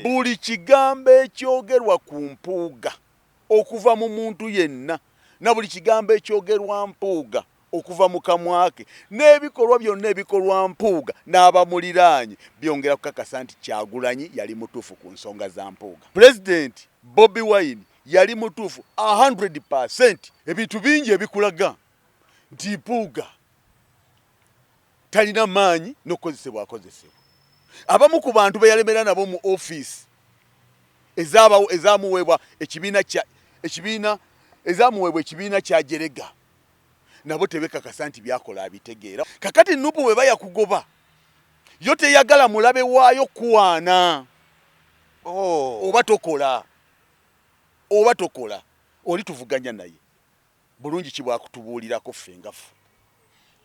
buli kigambo ekyogerwa ku mpuuga okuva mu muntu yenna na buli kigambo ekyogerwa mpuuga okuva mu kamwa ke n'ebikolwa byonna ebikolwa mpuuga n'abamuliraanye byongera kukakasa nti Kyagulanyi yali mutuufu ku nsonga za mpuuga. President Bobi Wine yali mutuufu 100%. Ebintu bingi ebikulaga nti mpuuga talina maanyi n'okukozesebwa akozesebwa. Abamu ku bantu be yalemera nabo mu office ezamuweebwa ekibiina kya Jerega nabo tebekakasa nti byakola abitegeera. Kakati Nuupu bwe bayakugoba yo teyagala mulabe waayo kuwaana. Oba tokola oli tuvuganya naye bulungi kibwakutubuulirako ffe ngafu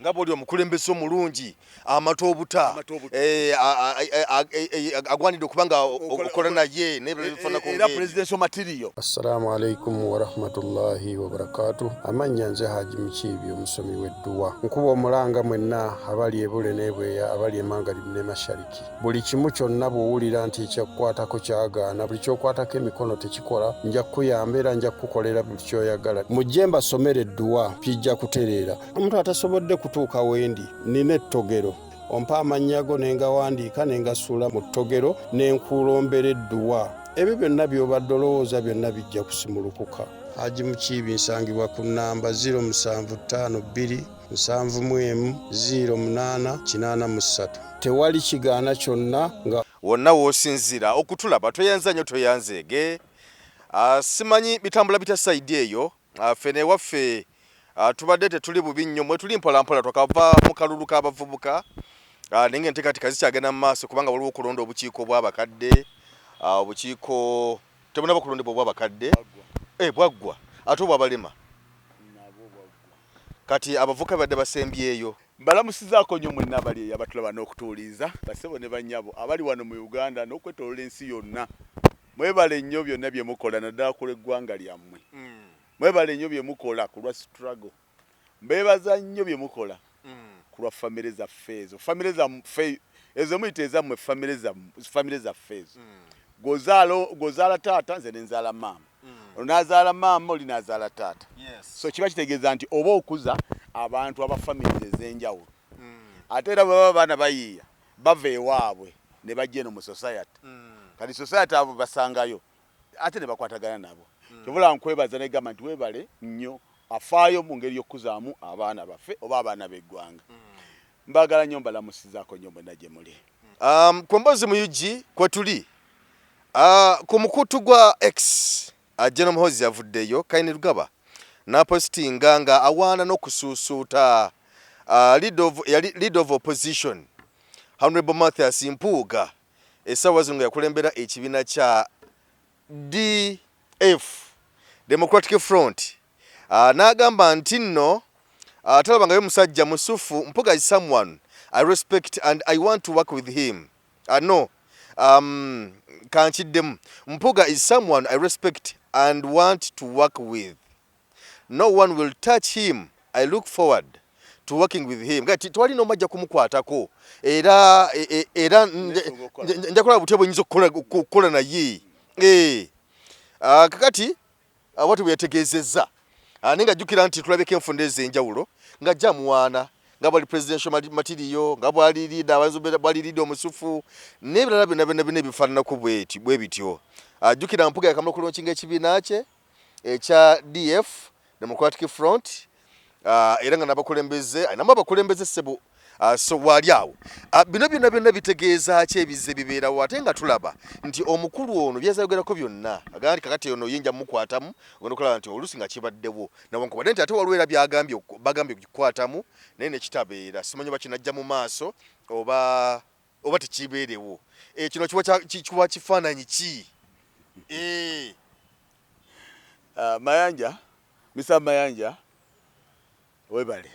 nga bw'oli omukulembeze omulungi amatobuta agwanidde okubanga okola naye era presidential material. Assalamu alaikum wa rahmatullahi wa barakatuh. Amanya nze Haji Mukiibi omusomi w'edduwa. Nkuba omulanga mwenna abali ebule n'ebweya abali emangalibi ne mashariki. Buli kimu kyonna bw'owulira nti ekyakukwatako kyagaana buli kyokwatako emikono tekikola nja kukuyamba era nja kukukolera buli kyoyagala. Mujje mbasomere edduwa kijja kutereera. Omuntu atasobodde kutuuka wendi nina ettogero ompa amannya go nengawandiika nengasuula mu ttogero nenkulombera edduwa. Ebyo byonna by'obadde olowooza byonna bijja kusimulukuka. Haji Mukiibi nsangibwa ku nnamba 0752-00883. Tewali kigaana kyonna nga wonna w'osinzira okutulaba toyanza nnyo toyanzeege. Simanyi bitambula bita sayidi eyo fene waffe tubadde tetuli bubi nnyo mwe tuli mpolampola twakava mu kalulu k'abavubuka naye enteekateeka zikyagenda mu maaso kubanga waliwo okulonda obukiiko bw'abakadde obukiiko tebunaba okulondebwa obw'abakadde bwaggwa ate obw'abalema kati abavubuka badde basembyeyo. Mbalamusizaako nnyo mwenna abali eyo abatulaba n'okutuuliza bassebo ne bannyabo abali wano mu Uganda n'okwetoolola ensi yonna. Mwebale nnyo byonna bye mukola naddala ku lw'eggwanga lyammwe. Mwebale nnyo bye mukola ku lwa struggle. Mbeebaza nnyo bye mukola ku lwa famire zaffe ezo. Famire zaffe ezo muyita ezammwe famire zaffe ezo. Gwozaala taata nze ne nzaala maama. Onaazaala maama oli n'azaala taata. So kiba kitegeeza nti oba okuza abantu aba famires ez'enjawulo. Ate era bwe baba baana bayiiya bava ewaabwe ne bajja eno mu society. Kati society abo basangayo ate ne bakwatagana nabo. Kyobula nkwebaza ne gamba nti weebale nnyo afaayo mu ngeri y'okuzaamu abaana baffe oba abaana b'eggwanga. Mbagala nnyo mbalamusizaako nnyo mwenna gye muli. Ku Mboozi mu UG kwe tuli ku mukutu gwa X General Muhoozi yavuddeyo Kaini Lugaba n'apositinga nga awaana n'okusuusuuta leader of opposition Honorable Mathias Mpuuga essaawa zino nga yakulembera ekibiina kya DF Democratic Front. N'agamba nti nno talaba nga ye musajja musufu. Mpuuga is someone I respect and I want to work with him. Kankiddemu. Mpuuga is someone I respect and want to work with. No one will touch him. I look forward to working with him. Gati twali no majja kumukwatako era njakola butebo nyizo kukola naye. Kakati watu byetegeezezza ninga jjukira nti tulabeko enfundeze enjawulo nga jamuwaana nga bali presidential material nga bwali leader abazobe bali leader omusufu n'ebirala byonna bifaananako bwe bityo. Jjukira Mpuuga yakamala okulonkinga ekibiina kye ekya DF Democratic Front era nga n'abakulembeze alinamu abakulembeze ssebo so waali awo. Bino byonna bitegeeza ki ebizze bibeerawo ate nga tulaba nti omukulu ono byazayogerako byonna agamba nti kakati ono yinja mukwatamu ogenda okulaba nti oluusi nga kibaddewo nawankubadde nti ate waliwo era bagambye okukikwatamu naye nekitabeera simanyi oba kinajja mu maaso oba tekibeerewo. Kino kiba kifaananyi ki? Mayanja Mr. Mayanja webale.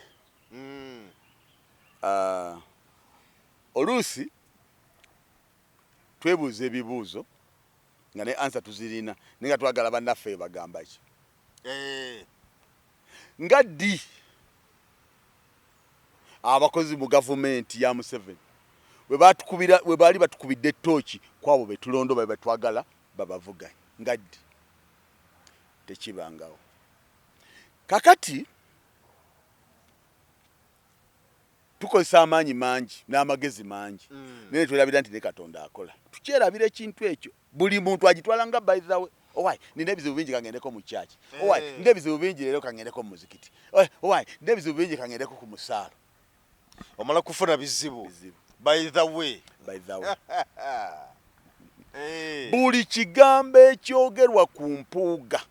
Oluusi twebuuza ebibuuzo nga ne answer tuzirina naye nga twagala bannaffe bagamba ki. Nga ddi abakozi mu gavumenti ya Museveni we baali batukubidde ettooki kwabo betulondo babe batwagala babavuganya ngaddi tekibangawo kakati tukozesa amaanyi mangi n'amagezi mangi naye twerabira nti ne Katonda akola tukyerabira ekintu ekyo buli muntu agitwala nga by the way owai nina ebizibu bingi kangendeko mu kyaki owai nina ebizibu bingi leero kangendeko mu muzikiti owai nina ebizibu bingi kangendeko ku musaalo omala kufuna bizibu by the way buli kigambo ekyogerwa ku mpuuga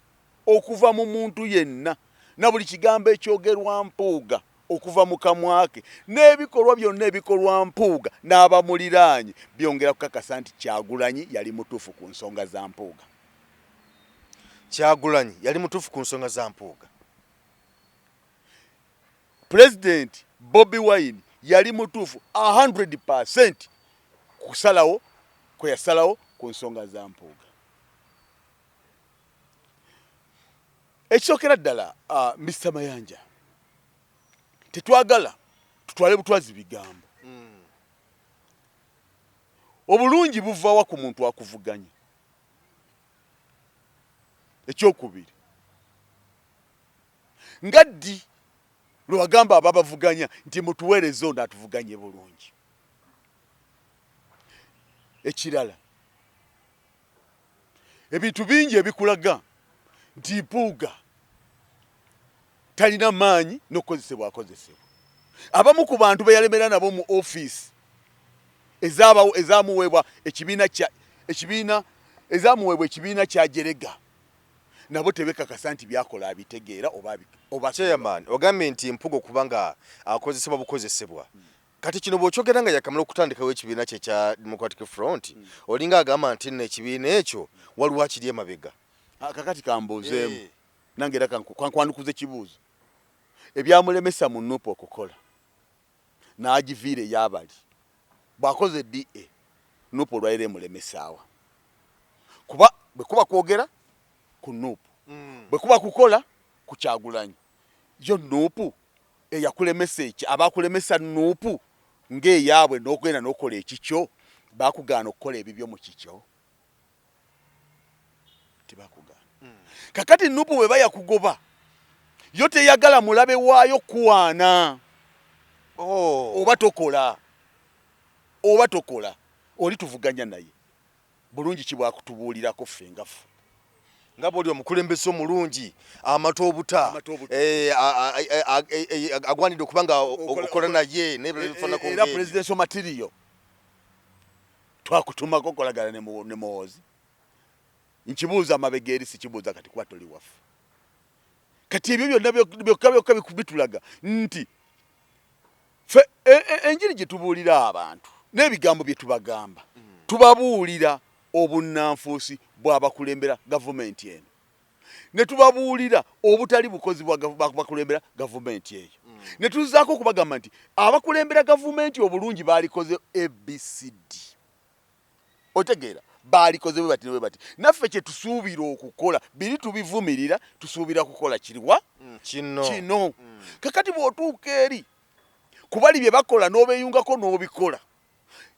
okuva mu muntu yenna na buli kigambo ekyogerwa mpuuga okuva mu kamwa ke n'ebikolwa byonna ebikolwa mpuuga n'abamuliraanye byongera kukakasa nti Kyagulanyi yali mutuufu ku nsonga za mpuuga. Kyagulanyi yali mutuufu ku nsonga za mpuuga. President Bobi Wine yali mutuufu 100% kusalawo kwe yasalawo ku nsonga za mpuuga. Ekisookera ddala Mr. Mayanja tetwagala tutwale butwazi bigambo obulungi buvawa ku muntu akuvuganya ekyokubiri ngaddi lwagamba ababavuganya nti mutuweereze ono atuvuganye bulungi ekirala ebintu bingi ebikulaga nti mpuuga talina maanyi n'okukozesebwa akozesebwa abamu ku bantu beyalemera nabo mu office ezamuweebwa ekibiina kya Jerega nabo tebekakasa nti byakola abitegeera oba chairman ogambye nti mpuuga kubanga akozesebwa bukozesebwa kati kino bw'okyogera nga yakamala okutandikawo ekibiina kye kya Democratic Front olinga agamba nti nno ekibiina ekyo waliwo akiri emabega kakati kambuuzeemu nange era kwankwandukuza ekibuuzo ebyamulemesa mu Nuupu okukola n'agiviire ey'abali bw'akoze DA Nuupu olwaire emulemesaawa kuba bwe kuba kwogera ku Nuupu bwe kuba kukola ku Kyagulanyi yo Nuupu eyakulemesa eki abakulemesa Nuupu ng'eyaabwe n'okugenda n'okola ekikyo bakugaana okukola ebibyo mu kikyo tebakugaana kakati Nuupu bwe bayakugoba yo teyagala mulabe waayo kuwaana oba tokola oli tuvuganya naye bulungi kibwakutubuulirako ffe ngafu nga bw'oli omukulembeze omulungi amata obuta agwanidde okubanga okola naye era presidential material twakutumako okolagana ne Muhoozi nkibuuza amabega eri sikibuuza kati kuba toli waffe kati ebyo byonna byokka bitulaga nti ffe enjiri gye tubuulira abantu n'ebigambo bye tubagamba tubabuulira obunnanfuusi bw'abakulembera gavumenti eno ne tubabuulira obutali bukozi bakulembera gavumenti eyo ne tuzaako okubagamba nti abakulembera gavumenti obulungi baalikoze ABCD otegeera baalikoze bwe bati naffe kye tusuubira okukola biri tubivumirira tusuubira kukola kiriwa kino kakati bw'otuuka eri kubali bye bakola n'obeeyungako n'obikola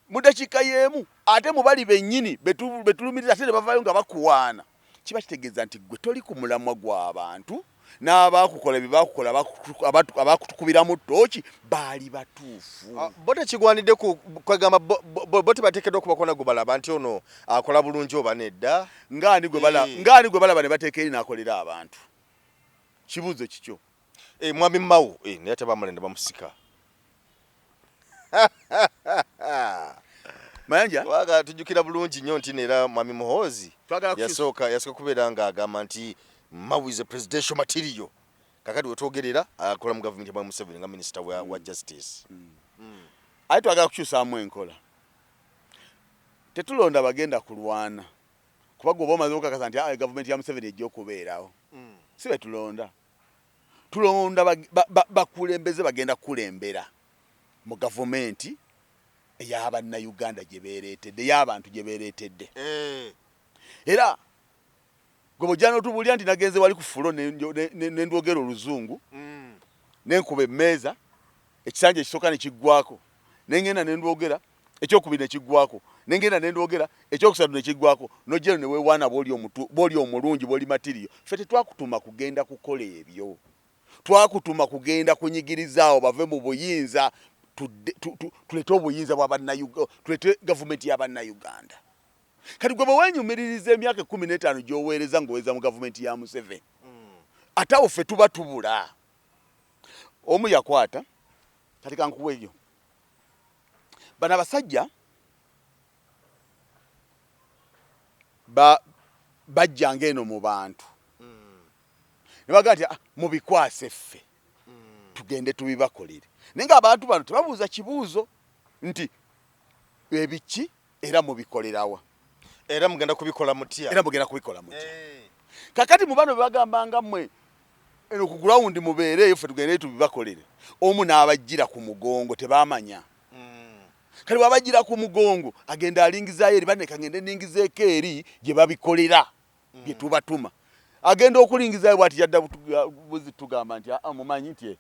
mu dakiika y'emu ate mu bali bennyini betulumirira ate ne bavaayo nga bakuwaana kiba kitegeeza nti gwe toli ku mulamwa gw'abantu n'abaakukola bye baakukola abaakutukubiramu ttooki baali batuufu bo tekigwanidde kwegamba bo tebateekeddwa okubako nago balaba nti ono akola bulungi oba nedda ngaani gwe balaba ne bateeka eri n'akolera abantu kibuuzo kikyo mwami Mao naye ate bamulenda bamusika Mayanja waga tujjukira bulungi nnyo nti neera mwami Muhoozi yasooka kubeera ng'agamba nti Mao is a presidential material kakati wetwogerera akola mu gavumenti ya Museveni nga minisita wa justice aye twagala kukyusaamu enkola tetulonda bagenda kulwana kuba gwe oba omaze okukakasa nti gavumenti ya Museveni ejja okubeerawo si be tulonda bakulembeze bagenda kulembera mu gavumenti ey'Abannayuganda gye beereetedde ey'abantu gye beereetedde era gwe bw'ojja n'otubuulira nti nagenze wali ku fulo ne ndwogera Oluzungu n'enkuba emmeeza ekisanja ekisooka ne kiggwako ne ngenda ne ndwogera ekyokubiri ne kiggwako nengenda nendogera ekyokusatu ne kiggwako nojero ne weewaana bw'oli omulungi bw'oli matiriyo ffe tetwakutuma kugenda kukola ebyo twakutuma kugenda kunyigirizaawo bave mu buyinza tulete obuyinza bw'abannayuganda tulete gavumenti y'abannayuganda kati gwe bwewenyumiririza emyaka 15 gy'oweereza ng'oweza mu gavumenti ya Museveni ate awo ffe tuba tubula omu yakwata kati kankuwa ebyo bano abasajja bajjanga eno mu bantu ne bagaa nti mubikwase ffe tugende tubibakolere naye ng'abantu bano tebabuuza kibuuzo nti ebiki era mubikolerawa era mugenda kubikola mutya kakati mu bano bebagambanga mmwe eno ku ground mubeereyo ffe tugendeyo tubibakolere omu n'abajjira ku mugongo tebamanya kali wabajjira ku mugongo agenda alingizaayo eri baneka ngende ningizeeko eri gye babikolera bye tubatuma agenda okulingizaayo bwati yadda buzitugamba nti mumanyi nti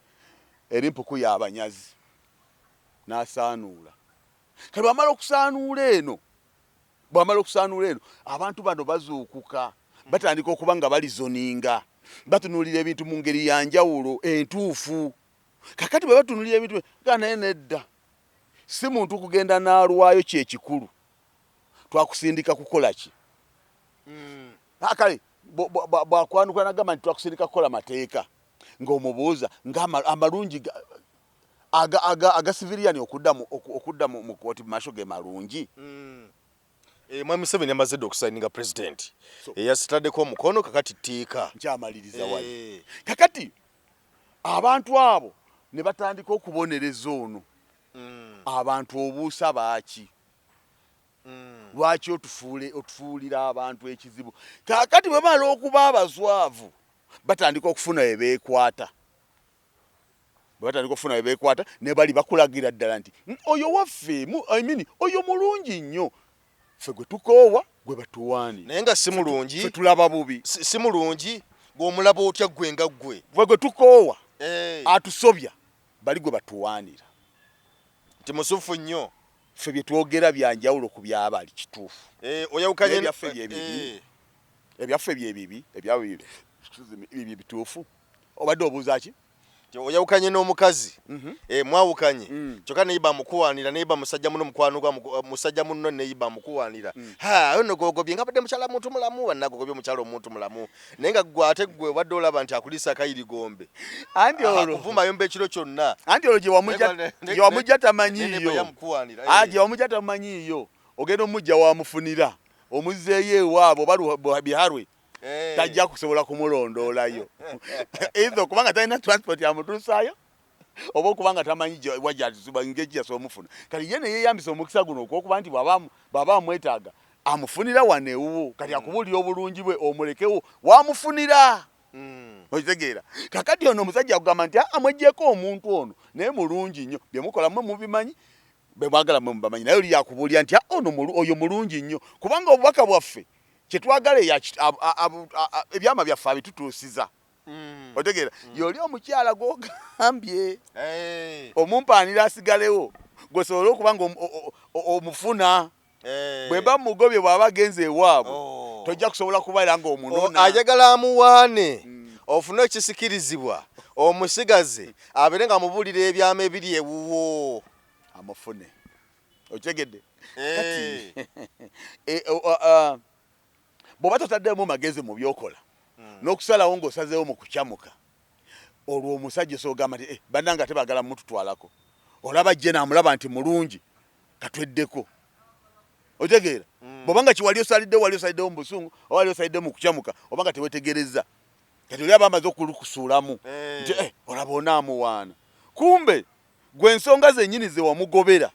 eri mpuku y'abanyazi n'asaanuula kali bwamala okusaanuula eno abantu bano bazuukuka batandika okuba nga balizoninga batunuulira ebintu mu ngeri ya njawulo entuufu kakati bwe batunuulira ebintu naye nedda si muntu kugenda n'alwayo kyekikulu twakusindika kukola ki kale bwakwanukula nagamba nti twakusindika kukola mateeka ng'omubuuza ng'amalungi aga civilian okudda mu kooti masho ge malungi Mwami Museveni yamaze dda okusayininga president eyasitaddeko omukono kakati ttiika nkyamaliriza wali kakati abantu abo ne batandika okubonereza ono abantu obuusa baaki lwaki otufuulira abantu ekizibu kakati bwe bamala okuba abaswavu batandika okufuna ebeekwata ne bali bakulagira ddala nti oyo waffe oyo mulungi nnyo ffe gwe tukoowa gwe batuwaanira naye nga si mulungi ffe tulaba bubi si mulungi ng'omulaba otya gwe nga gwe gwe tukoowa atusobya bali gwe batuwaanira nti musufu nnyo ffe bye twogera bya njawulo ku byabali kituufu oyawukanye ebyaffe byebibi ebyo bituufu obadde obuuza ki oyawukanye n'omukazi mwawukanye kyokka neyiba mukuwaanira neyiba musajja muno mukwanugwa musajja muno neyiba mukuwaanira ono gogobye nga badde mukyala muntu mulamu wannagogobye omukyala omuntu mulamu naye nga gwe ate gwe obadde olaba nti akulisa akayirigombe anti olwo kuvuma yomba ekiro kyonna anti olwo gye wamujja tamanyiiyo ogenda omujja wamufunira omuzzeeyo ewaabo oba biharwe tajja kusobola kumulondoolayo either okubanga talina transport yamutuusaayo oba okubanga tamanyi ngeki yasobola omufuna kati ye neyeyambisa omukisa guno okwokuba nti bw'aba amwetaaga amufunira wano ewuwo kati akubuulira obulungi bwe omulekewo wamufunira okitegeera kakati ono omusajja akugamba nti amweggyeko omuntu ono naye mulungi nnyo byemukola mwe mubimanyi bemwagala mwe mubamanyi naye oli yakubuulira nti oyo mulungi nnyo kubanga obubaka bwaffe kyetwagala ebyama byaffe abitutuusiza otegeera yoli omukyala gwogambye omumpaanira asigalewo gwesobole okuba nga omufuna bweba mugobye bw'aba agenze ewaabwe tojja kusobola kubaera nga omunona ayagala amuwaane ofune ekisikirizibwa omusigaze abeere nga amubuulira ebyama ebiri ewuwo amufune okitegedde bw'oba totaddemu magezi mu byokola n'okusalawo ng'osazeewo mu kukyamuka olwo omusajja osogamba nti bannanga tebagala mututwalako olaba jje naamulaba nti mulungi katweddeko otegeera bw'obanga kiwali osaliddewo mu busungu oba wali osaliddewo mu kukyamuka obanga tewetegereza kati oli aba amaze okulukusuulamu nti olaba onaamuwaana kumbe gwe ensonga zennyini ze wamugobera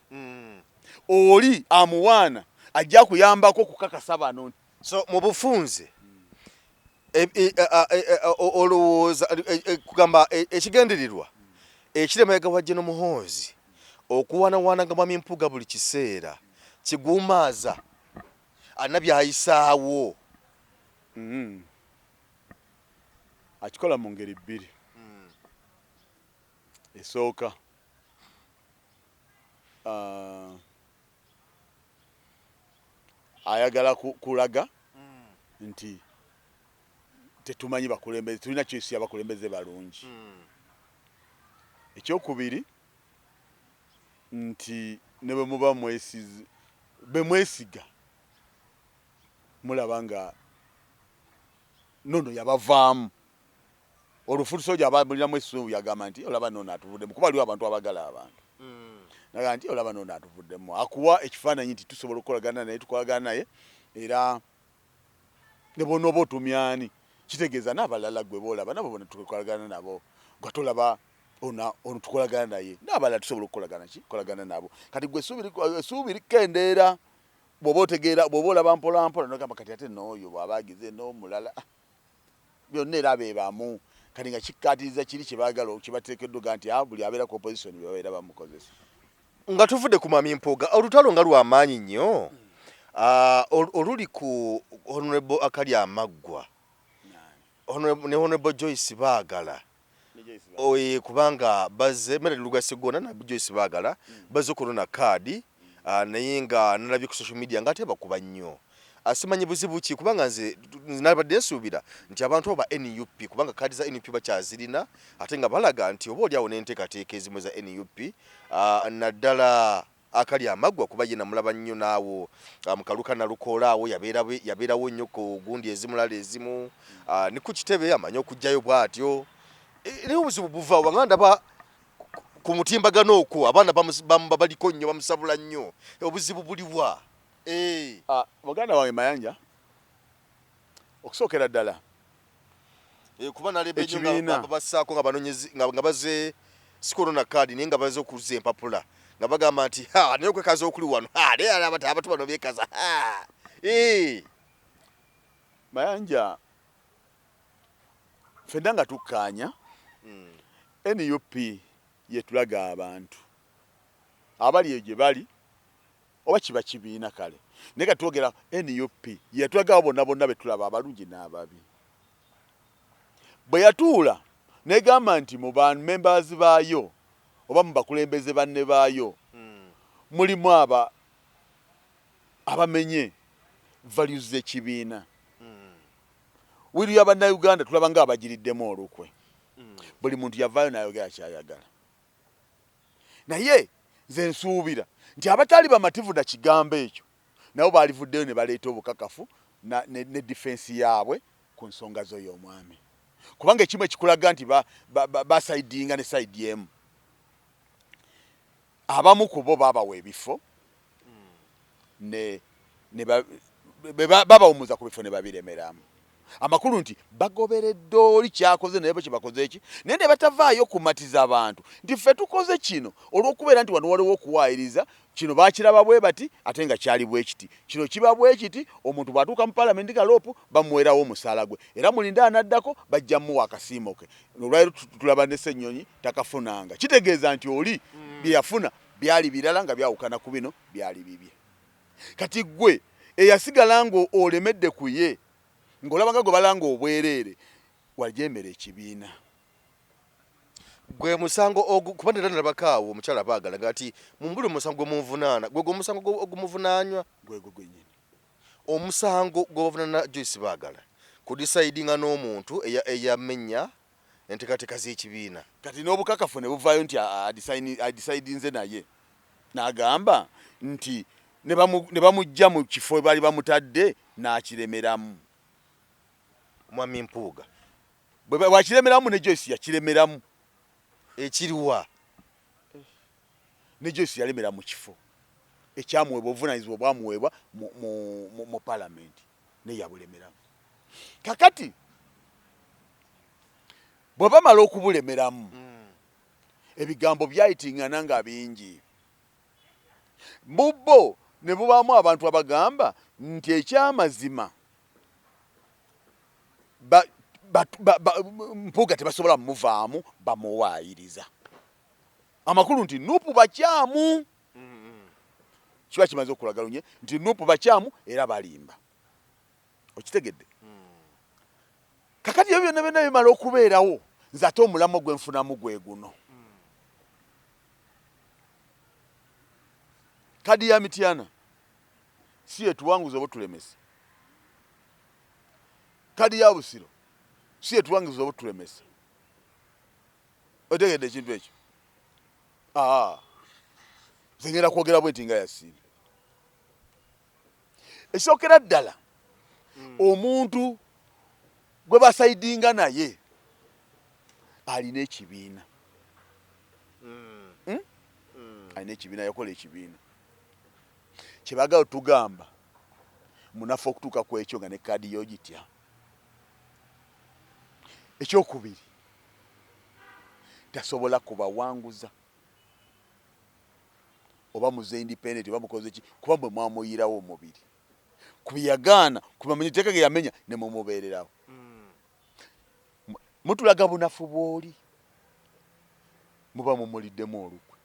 oli amuwaana ajja kuyambako kukakasa bano so mu bufunze olowooza kugamba ekigenderirwa ekiremega wajje n'omuhoozi okuwaanawaana nga mwami mpuga buli kiseera kiguumaaza alina byayisaawo akikola mu ngeri bbiri esooka ayagala kulaga nti tetumanyi bakulembeze, tulina choice y'abakulembeze balungi. Ekyokubiri nti ne bwe muba mwesiga mulaba nga nono yabavaamu. Olufuuti soja abamulinamu essuubi yagamba nti olaba nono atuvuddemu, kuba waliwo abantu abagala abantu. Naga nti olaba nono atuvuddemu. Akuwa ekifaananyi nti tusobola okukolagana naye, tukolagana naye, era ne bw'onooba otumyani kitegeeza n'abalala gwe boolaba nabo bona tukolagana nabo, nga tolaba ono tukolagana naye, n'abalala tusobola okukolagana nabo. Kati gwe essuubi likendeera. Bw'oba otegeera, bw'oba olaba mpola mpola n'ogamba kati ate n'oyo bw'aba agize n'omulala byonna era beebamu. Kati nga kikkaatiriza kiri kye baagala kibateekeddwa nti buli abeera ku opposition babeera bamukozesa. Nga tuvudde ku Mami Mpuuga, olutalo nga lw'amaanyi nnyo oluli ku Honorable Akali Amaggwa ne Honorable Joyce Baagala. Kubanga bazze Mary Lugasigona na Joyce Baagala bazze okulona kaadi naye nga nalabye ku social media nga ate bakuba nnyo. Asimanyi buzibu ki kubanga nze nabadde nsuubira nti abantu ba NUP kubanga kaadi za NUP bakyazirina ate nga balaga nti oba oliawo n'enteekateeka ezimu za NUP naddala Akali Amaggwa kuba ye namulaba nnyo naawo mukaluka na lukoola awo yabeerawo nnyo ku gundi ezimulala ezimu ne ku kitebe amanyi okujjayo bw'atyo. Naye obuzibu buva wanga ndaba ku mutimbagano okwo abaana baliko nnyo bamusabula nnyo, obuzibu buliwa. Muganda wange Mayanja, okusookera ddala kuba nalebe nnyo nga bassaako nga banoonyezi nga bazze sikolona kaadi naye nga bazze okuzza empapula nga bagamba nti naye okwekaza okuli wano naye abatu bano beekaza. Mayanja, ffenna nga tukkaanya NUP yetulaga abantu abali eyo gye bali oba kiba kibiina kale, naye nga twogera NUP yetulagawo bonna bonna betulaba abalungi n'ababi. Bwe yatuula negamba nti mu ba members baayo oba mu bakulembeze banne baayo mulimu abamenye values z'ekibiina. Wiriya bannayuganda tulaba nga abagiriddemu olukwe. Buli muntu yavaayo n'ayogera kyayagala. Naye nze nsuubira nti abatali bamativu na kigambo ekyo nabo balivuddeyo ne baleeta obukakafu ne defense yaabwe ku nsonga zo y'omwami. Kubanga ekimu ekikulaga nti basaidinga ne side emu. Abamu ku bo baabawa ebifo babawumuza ku bifo ne babiremeramu. Amakulu nti bagoberedde oli kyakoze naye kye bakoze eki naye ne batavaayo kumatiza abantu nti ffe tukoze kino olw'okubeera nti wano waliwo okuwaayiriza kino baakiraba bwe bati ate nga kyali bwe kiti, kino kiba bwe kiti, omuntu bw'atuuka mu paalamenti galoopu bamuweerawo omusaala gwe era mulinda anaddako bajja muwa akasiimo ke. Olwaliro tulaba ne Ssennyonyi takafunanga, kitegeeza nti oli bye yafuna byali birala nga byawukana ku bino byali bibye. Kati gwe eyasigala ng'olemedde ku ye ng'olabanga gwe balanga obwereere wajemera ekibiina. Gwe musango kuba nalabakaawo omukyala Baagala ngati mumbuli omusango munvunaana gwe omusango ogumuvunaanywa gwegwe gwennyini. Omusango gw'obavunaana Joyce Baagala kudisaidinga n'omuntu eyamenya enteekateeka z'ekibiina. Kati n'obukakafu ne buvaayo nti adisaidinze naye n'agamba nti ne bamujja mu kifo baali bamutadde n'akiremeramu. Mwami Mpuuga bwakiremeramu ne Joyce yakiremeramu. Ekiriwa ne Joyce yalemera mu kifo ekyamuweebwa obuvunaanyizibwa bwamuweebwa mu paalamenti naye yabulemeramu. Kakati bwe bamala okubulemeramu ebigambo byayitingana nga bingi. Bubbo ne bubaamu abantu abagamba nti ekyamazima Mpuuga tebasobola muvaamu bamuwaayiriza. Amakulu nti Nuupu bakyamu. Kiba kimaze okulaga lunye nti Nuupu bakyamu era balimba. Okitegedde? Kakati ebyo byonna bimala okubeerawo nze ate omulamu gwe nfunamu gwe guno. Kadi ya Mityana si etuwanguza oba tulemese. Kadi ya Busiro si etuwanguza oba tulemese. Otegedde ekintu ekyo. Zengera kwogera bwe nti nga yasiimye. Ekisookera ddala omuntu gwe basaidinga naye alina ekibiina. Alina ekibiina, yakola ekibiina. Kyebagala tugamba munafu okutuuka ku ekyo nga ne kkaadi y'ogitya. Ekyokubiri, tasobola kubawanguza oba muze independent oba mukoze ki kuba mwe mwamuyirawo omubiri. Kubiyagaana kubamenya teeka ge yamenya ne mumubeererawo. Mutulaga bunafu bw'oli muba mumuliddemu olukwe.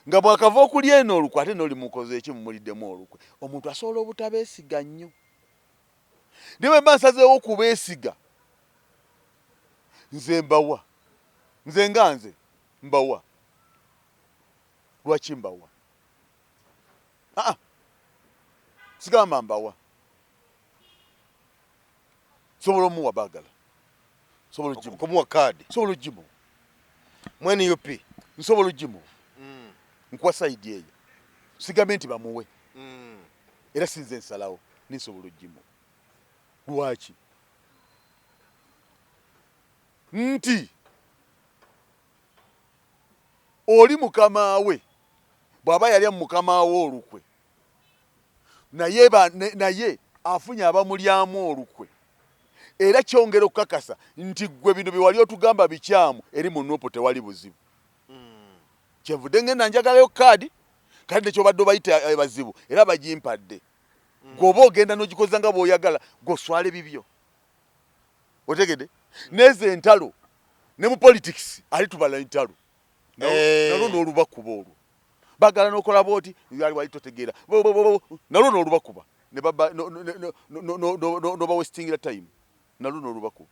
Nga bwakava okuli eno olukwe ate n'oli mukoze eki mumuliddemu olukwe. Omuntu asobola obutabeesiga nnyo. Niwe mba nsazeewo okubeesiga. Nze mbawa. Nze nga nze mbawa. Lwaki mbawa? Sigamba mbawa. Sobola omuwa baagala. Sobola ogimu. Kumuwa kaadi. Sobola ogimu. Mwene UP. Nsobola ogimu. Nkuwa sayidi eyo. Sigambe nti bamuwe. Era sinze nsalawo. Ninsobola ogimu. Lwaki? Nti oli mukama we bw'aba yali mukama we olukwe naye afunye abamulyamu olukwe era kyongera okukakasa nti gwe bino bye wali otugamba bikyamu eri mu Nuupu tewali buzibu. Kyenvudde ngenda njagalayo kaadi nekyobadde obayita bazibu era bagimpadde. Gwoba ogenda n'ogikoza nga bw'oyagala gw'oswale bibyo. Otegedde? Neze entalo ne mu politics ali tubala entalo. Nalo n'olubakuba olwo. Bagala n'okola booti wali totegeera. Nalo n'olubakuba. Ne baba no wastingira time. Nalo n'olubakuba.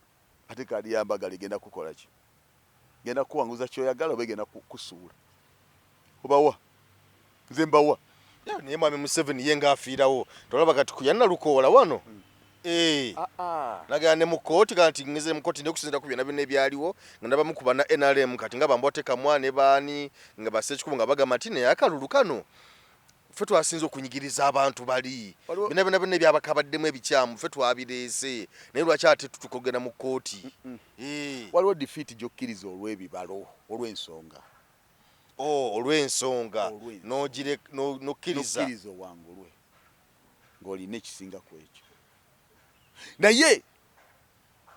Ate kaadi yambagala genda kukola ki? Genda kuwanguza kyoyagala oba genda kusuula. Obawa. Nze mbawa. Naye Mwami Museveni ye ng'afiirawo. Tolaba kati kuyanna lukoola wano. Nagala ne mu kooti kanti ngeze mu kooti n'okusinziira ku byonna byonna ebyaliwo nga ndaba mukuba na NRM kati nga bambote kamwa ne baani nga basekikubo nga bagamba nti naye akalulu kano ffe twasinze okunyigiriza abantu bali byonna ebyabakabaddemu ebikyamu ffe twabireese naye lwaki ate tutukogera mu kooti. Waliwo defeat gy'okkiriza olw'ebibalo olw'ensonga. Olw'ensonga n'okkiriza owangulwe ng'olina ekisinga ku ekyo. Naye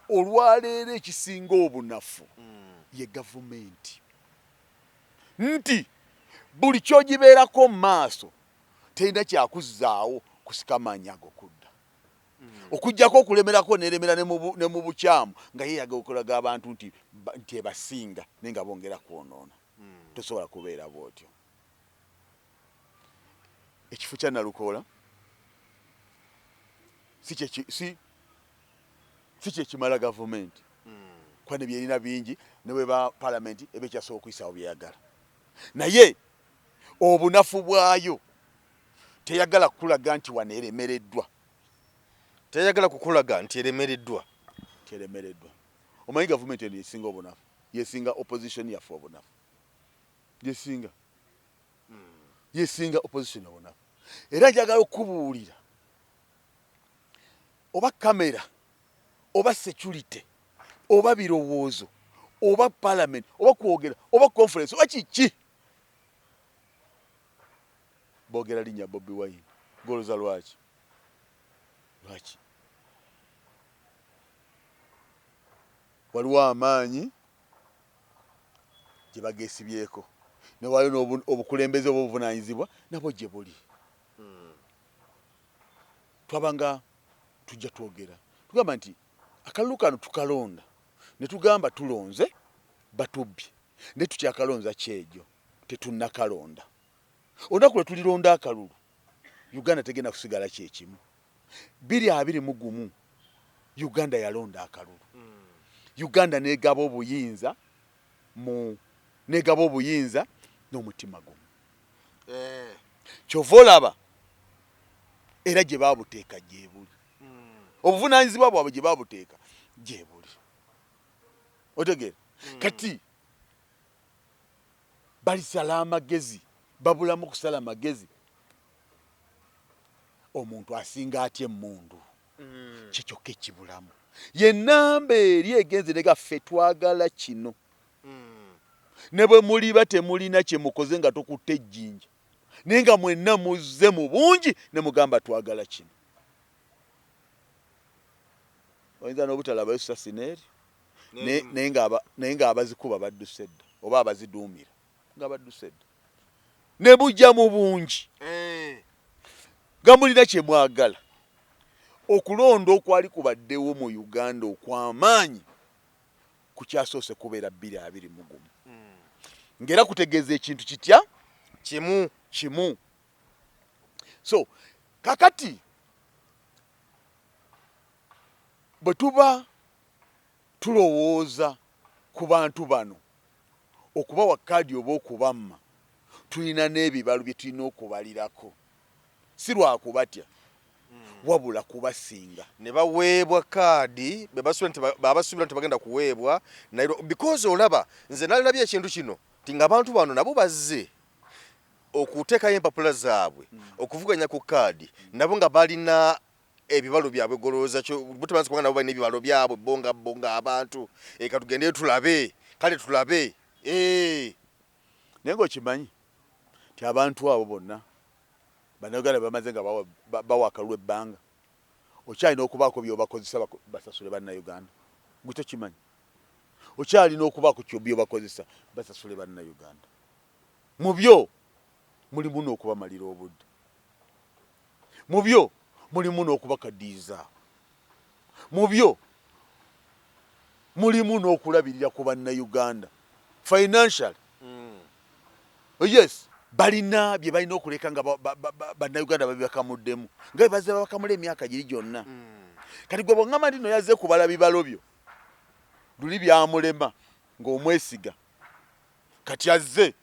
olwaleero ekisinga obunafu ye gavumenti. Nti buli kyogibeerako mu maaso terina kyakuzzaawo kusika manyago kudda. Okujjako okulemerako neremera ne mu bukyamu nga yeeyaga okulaga abantu nti ebasinga naye nga bongera kwonoona. Tosobola kubeera bw'otyo. Ekifo kya Nalukoola si kyekimala gavumenti. Kwa ne byerina bingi ne bwe ba palamenti ebekyasobola okuyisaawo byeyagala. Naye obunafu bwayo teyagala kukulaga nti wano eremereddwa. Teyagala kukulaga nti eremereddwa. Omanyi gavumenti eno yesinga obunafu. Yesinga opposition yaffe obunafu. Yesinga opposition obunafu. Era njagala okubuulira oba kamera oba security oba birowoozo oba parliament oba kwogera oba conference oba kiki boogera linnya Bobi Wine goloza lwaki waliwo amaanyi gye bageesibyeko ne waliwo obukulembeze obw'obuvunaanyizibwa nabwo gye buli. Twabanga tujja twogera tugamba nti akalulu kano tukalonda ne tugamba tulonze batubbye ne tukyakalonza kyejjo tetunnakalonda. Olunaku lwe tulironda akalulu Uganda tegenda kusigala kyekimu. 2021 Uganda yalonda akalulu. Uganda negaba obuyinza n'omutima gumu. Kyova olaba era gye baabuteeka gye buli obuvunaanyizibwa bwabwe gye baabuteeka gye buli otegeera kati balisala amagezi babulamu kusala amagezi omuntu asinga atya emmundu kikyokka ekibulamu yenamba eri egenze ne gaffe twagala kino ne bwe muliba temulina kye mukoze nga tokutte ejjinja naye nga mwenna muzze mu bungi ne mugamba twagala kino oyinza n'obutalaba yusa sineeri naye nga abazikuba badduse dda oba abaziduumira nga badduse dda ne mujja mu bungi nga mulina kye mwagala okulonda okwali kubaddewo mu Uganda okw'amaanyi kukyasoose kubeera 2021 ng'era kutegeeza ekintu kitya kimu so kakati bwe tuba tulowooza ku bantu bano okubawa kaadi oba okubamma tulina n'ebibalo bye tulina okubalirako si lwakubatya wabula kubasinga ne baweebwa kaadi babasuubira nti bagenda kuweebwa because olaba nze nalabye ekintu kino ti ng'abantu bano nabo bazze okuteekayo empapula zaabwe okuvuganya ku kaadi nabo nga balina ebibalo byabwe golooza butebansi kubanga nabo balina ebibalo byabwe bonga abantu katugendeyo tulabe kale tulabe naye ng'okimanyi ti abantu abo bonna bannayuganda bamaze nga bawa akalulu ebbanga okyalina okubaako byobakozesa basasule bannayuganda gwe tokimanyi okyalina okubaako byobakozesa basasule bannayuganda mu byo mulimu n'okubamalira obudde mu byo mulimu n'okubakaddiiza mu byo mulimu n'okulabirira ku bannayuganda financial yes balina bye balina okuleka nga bannayuganda babibakamuddemu nga bwe bazze babakamula emyaka giri gyonna kati gwe bw'oŋŋamba nti no yazze kubala bibalo byo luli byamulema ng'omwesiga kati azze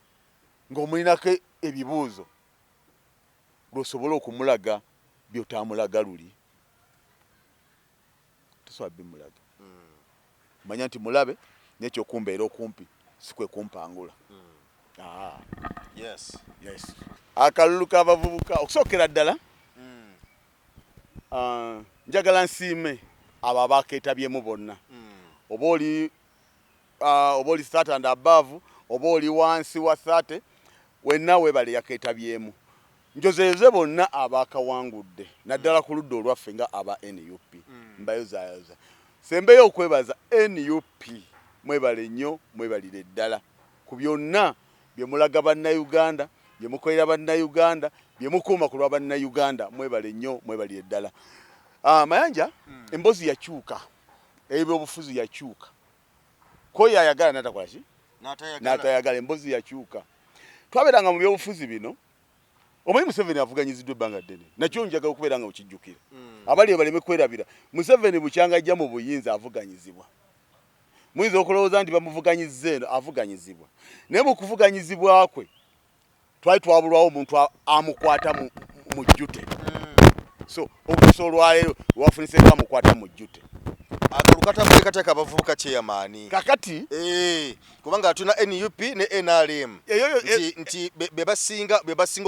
ng'omulinako ebibuuzo lw'osobole okumulaga by'otaamulaga luli tosobola bimulaga manya nti mulabe n'ekyokumbeera okumpi si kwe kumpangula yes akalulu k'abavubuka okusookera ddala njagala nsiime abo abakeetabyemu bonna oba oli 30 and above oba oli wansi wa 30 wenna webale yakeetabyemu njozeeze bonna abakawangudde naddala ku ludda olwaffe nga aba NUP mbayozayoza sembeyo okwebaza NUP mwebale nnyo mwebalire ddala ku byonna bye mulaga bannayuganda bye mukolera bannayuganda bye mukuuma ku lwa bannayuganda mwebale nnyo mwebalire ddala mayanja emboozi yakyuka ebyobufuzi yakyuka koyo ayagala natakola ki natayagala emboozi yakyuka twabeeranga mu byobufuzi bino omanyi Museveni avuganyiziddwa ebbanga ddene nakyo njagala okubeera nga okijjukira abali baleme kwerabira Museveni bukyanga ajja mu buyinza avuganyizibwa muyinza okulowooza nti bamuvuganyizza eno avuganyizibwa naye mu kuvuganyizibwa kwe twali twabulwawo omuntu amukwata mu jjute so olukiso olwaleero lwafunise nga amukwata mu jjute akalukatambule kateeka abavubuka kyeyamaani kakati kubanga tulina NUP ne NRM nti be basinga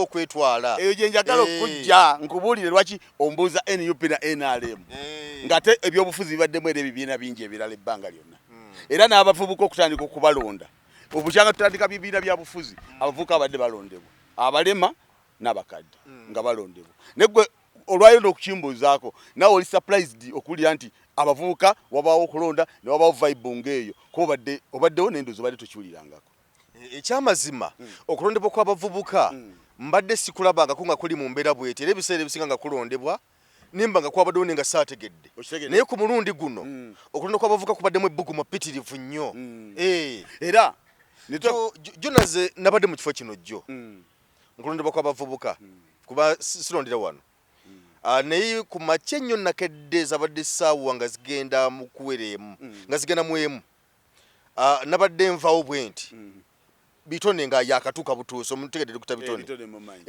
okwetwala eyo gye njagala okujja nkubuulire lwaki ombuuza NUP na NRM ng'ate ebyobufuzi bibaddemu era ebibiina bingi ebirala ebbanga lyonna era n'abavubuka okutandika okubalonda obukyanga tutandika bibiina bya bufuzi abavubuka abadde balondebwa abalema n'abakadde nga balondebwa neggwe olwayonda okukimbuuzaako nawe oli surprised okuwulira nti abavubuka wabaawo okulonda ne wabaawo vibe ng'eyo kuba obaddewo n'endowooza obadde tokiwulirangako ekyamazima okulondebwa kw'abavubuka mbadde sikulabangako nga kuli mu mbeera bweti era ebiseera ebisinga nga kulondebwa nimba nga kwabaddewo nenga saategedde naye ku mulundi guno okulonda kw'abavubuka kubaddemu ebbugumu ppitirivu nnyo era jjo naze nabadde mu kifo kino jjo nkulondebwa kw'abavubuka kuba sirondera wano naye ku makya ennyo nakedde zabadde essaawa nga zigenda mu kuwera emu nga zigenda mu emu nabadde nvaawo bwe nti bitone nga yakatuuka butuuso omutegedde Dr. Bitone Bitone mumanyi.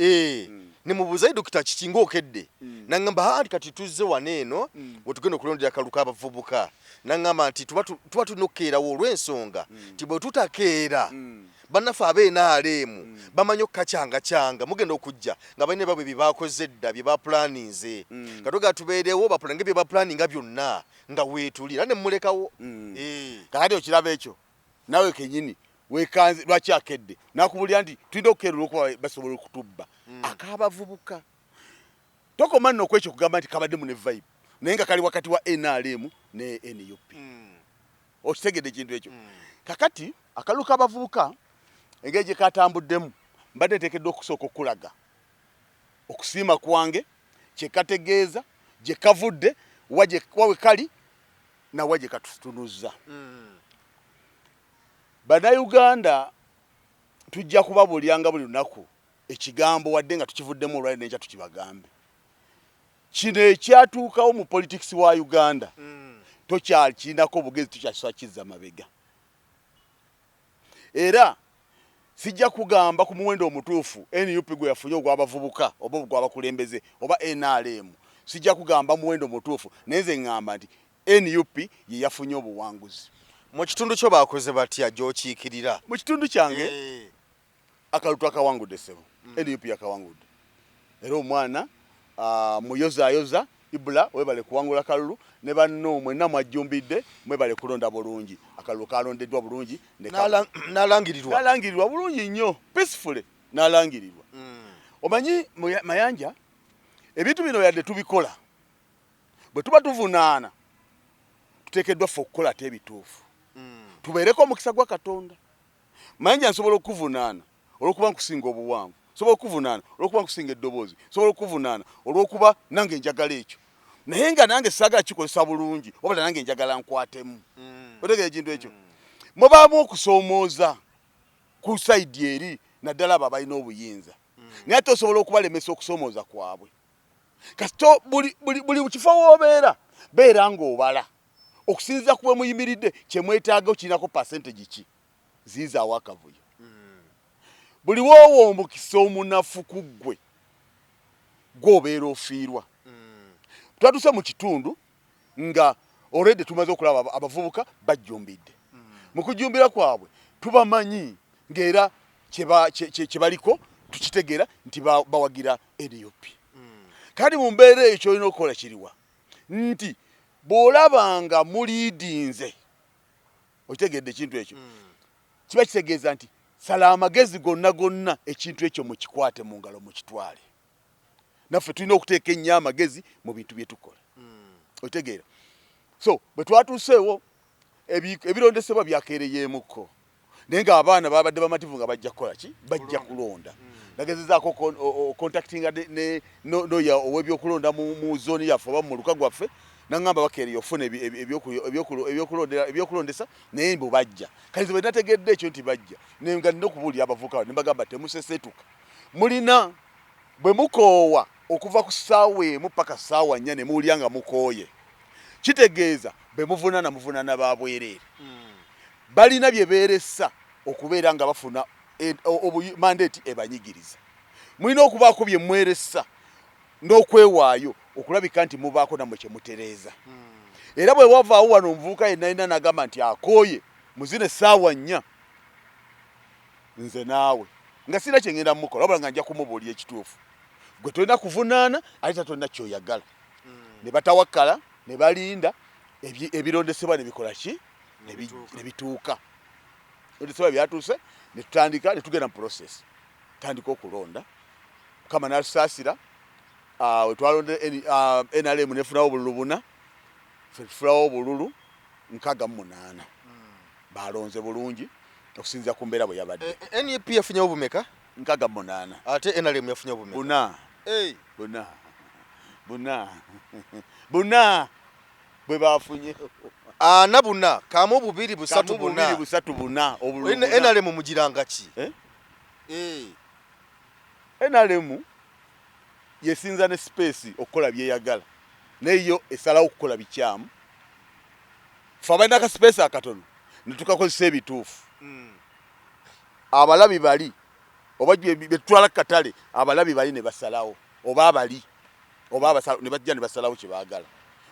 ne mubuuzayo Dr. Kikingo okedde nangamba handi kati tuzze wano eno wetugenda okulondera akalulu k'abavubuka nangamba nti tuba tulina okukeerawo olw'ensonga nti bwe tutakeera bannaffe ab'NRM bamanyi okukacyanga mugenda okujja nga balina babwe bye baakoze dda bye bapulaninze katoga tubeerewo bapulange bye bapulaninga byonna nga weetulira ne mmulekawo kakati okiraba ekyo nawe kenyini wekanze lwaki akedde nakubulya nti tulina okukeerera okuba basobola okutubba ak'abavubuka tokoma nno okwekyo kugamba nti kabaddemu ne vibe naye nga kali wakati wa NRM ne NUP okitegedde ekintu ekyo kakati akalulu k'abavubuka engeri gye katambuddemu mbadde nteekeddwa okusooka okulaga okusiima kwange kye kategeeza gye kavudde wawe kali nawa gye katutunuzza Bannayuganda tujja kubabuulyanga buli lunaku ekigambo wadde nga tukivuddemu olwali n'enkya tukibagambe kino ekyatuukawo mu politics wa Uganda tokyakinako obugezi tukyakisobola kizza mabega era sijja kugamba ku muwendo omutuufu NUP gwe yafunye ogw'abavubuka oba ogw'abakulembeze oba NRM sijja kugamba muwendo omutuufu naye nze ŋŋamba nti NUP ye yafunye obuwanguzi mu kitundu kyo baakoze batya gy'okiikirira mu kitundu kyange akalutu akawangudde ssebo NUP yakawangudde era omwana muyozaayoza Ibula webale kuwangula kalulu ne banno mwenna mwajjumbidde mwebale kulonda bulungi akalulu kalondeddwa bulungi nalangirirwa bulungi nnyo peacefully nalangirirwa omanyi mayanja ebintu bino yadde tubikola bwe tuba tuvunaana tuteekeddwa ffe okukola ate ebituufu tubeereko omukisa gwa Katonda mayanja nsobola okuvunaana olw'okuba nkusinga obuwanvu sobola okuvunaana olw'okuba nkusinga eddoboozi sobola okuvunaana olw'okuba nange njagala ekyo naye nga nange saagala kikozesa bulungi wabula nange njagala nkwatemu otegera ekintu ekyo mubaamu okusoomooza ku sayidi eri naddala abo abalina obuyinza naye ate osobola okubalemesa okusoomooza kwabwe kasito buli kifo woobeera beera ng'obala okusinziira ku bwe muyimiridde kyemwetaaga okirinako percentage ki ziizaawo akavuyo buli woowombukisa omunafu ku ggwe gw'obeera ofiirwa twatuse mu kitundu nga already tumaze okulaba abavubuka bajjumbidde mu kujumbira kwabwe tubamanyi ng'era kye baliko tukitegeera nti bawagira NUP kandi mu mbeera eyo kyolina okukola kiriwa nti bw'olabanga muliidinze okitegedde ekintu ekyo kiba kitegeeza nti sala amagezi gonna ekintu ekyo mukikwate mu ngalo mukitwale naffe tulina okuteeka ennyo amagezi mu bintu bye tukola otegeera so bwe twatuuseewo ebirondesebwa byakeereyeemuko naye nga abaana babadde bamativu nga bajja kukola ki bajja kulonda nagezezaako contactinga noya ow'ebyokulonda mu zooni yaffe oba mu luka gwaffe naŋŋamba bakeereye ofuna ebyokulondesa naye mbu bajja kalize bwe nategedde ekyo nti bajja nga nina okubuulira abavubuka ne mbagamba temusesetuka mulina bwe mukoowa okuva ku ssaawa emu paka ssaawa nnya ne muwulya nga mukooye kitegeeza be muvunaana ba bwereere balina bye beeresa okubeera nga bafuna mandeeti ebanyigiriza mulina okubaako bye mweresa n'okwewaayo okulabika nti mubaako nammwe kye mutereeza era bwe wavaawo wano omuvubuka yenna n'agamba nti akooye muzine essaawa nnya nze naawe nga sirina kye ngenda mumukola wabula nga nja kumubuulira ekituufu gwe tolina kuvunaana ate tolina kyoyagala ne batawakkala ne balinda ebirondesebwa ne bikola ki ne bituuka ebirondesebwa byatuuse ne tutandika ne tugenda mu process tutandika okulonda mukama n'atusaasira we twalonda NRM nefunawo obululu 4 ffe tufulawo obululu 68 balonze bulungi okusinziira ku mbeera bwe yabadde NUP yafunyewo bumeka 68 ate NRM yafunyewo bumeka buna bwe bafunye ana buna kamu 2 3 busatu buna obululu NRM mugiranga ki NRM yesinza ne space okukola byeyagala neyo esalawo okukola bikyamu fa balina ka space akatono ne tukakozesa ebituufu abalabi bali oba betwala katale abalabi bali ne basalawo oba abali oba abasalawo ne bajja ne basalawo kye baagala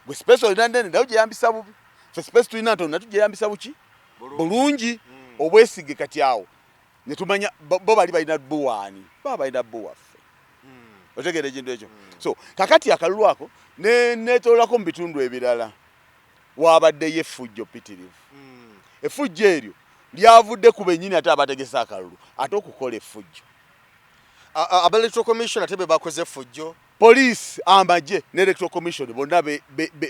gwe space olina ndene nayo gyeyambisa bubi fe space tulina nto natu gyeyambisa buki bulungi obwesige kati awo ne tumanya bo bali balina buwaani baba balina buwaffe otegere ekintu ekyo so kakati akalulu ako netolako mu bitundu ebirala wabaddeyo effujjo pitirivu effujjo eryo lyavudde ku bennyini ate abategesa akalulu ate okukola effujjo aba electoral commission ate be bakoze effujjo poliisi amagye ne electoral commission bonna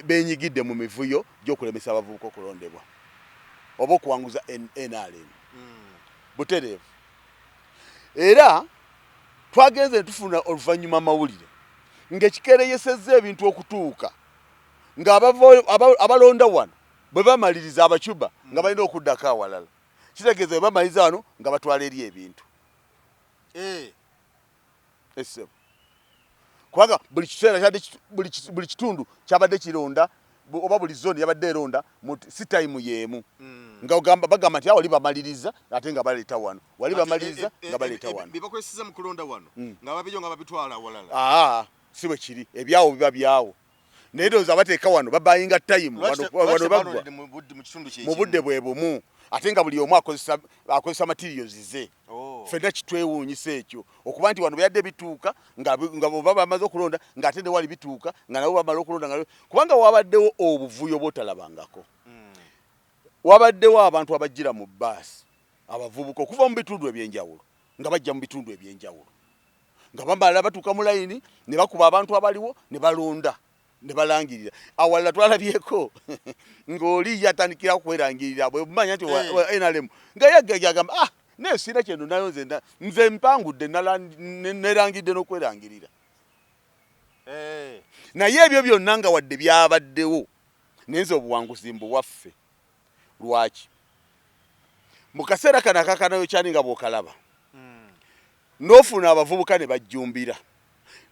benyigidde mu mivuyo gy'okulemesa abavubuka okulondebwa oba okuwanguza NRM butereevu era twagenze ne tufuna oluvannyuma amawulire ng'ekikereyesezza ebintu okutuuka ng'abalonda wano bwe bamaliriza abacuba nga balina okuddako awalala kitegeeza bwe bamaliriza wano nga batwala eri ebintu essebo kubanga buli kiseera buli kitundu kyabadde kironda oba buli zone yabadde eronda si time y'emu nga bagamba nti wali bamaliriza ate nga baleeta wano wali bamaliriza nga baleeta wano bibakozeseza mu kulonda wano nga babijjo nga babitwala awalala si bwe kiri ebyawo biba byawo naye ndowooza bateeka wano babayinga time wano baggwa mu budde bwe bumu ate nga buli omu akozesa materials ze ffenna kitwewuunyisa ekyo okuba nti wano byadde bituuka nga baba bamaze okulonda ng'ate ne wali bituuka nga nabo bamala okulonda kubanga wabaddewo obuvuyo bw'otalabangako wabaddewo abantu abajjira mu bbaasi abavubuka okuva mu bitundu ebyenjawulo nga bajja mu bitundu ebyenjawulo nga bamala batuuka mu layini ne bakuba abantu abaliwo ne balonda ne balangirira awalala twalabyeko ng'oli yatandikira kwerangirira bwe bumanya nti NRM nga yagamba naye sina kyendo nayo nze mpangudde nerangidde n'okwerangirira naye ebyo byonna nga wadde byabaddewo nenze obuwanguzi mbuwaffe lwaki mu kaseera kano akakanayo kyani nga bw'okalaba n'ofuna abavubuka ne bajjumbira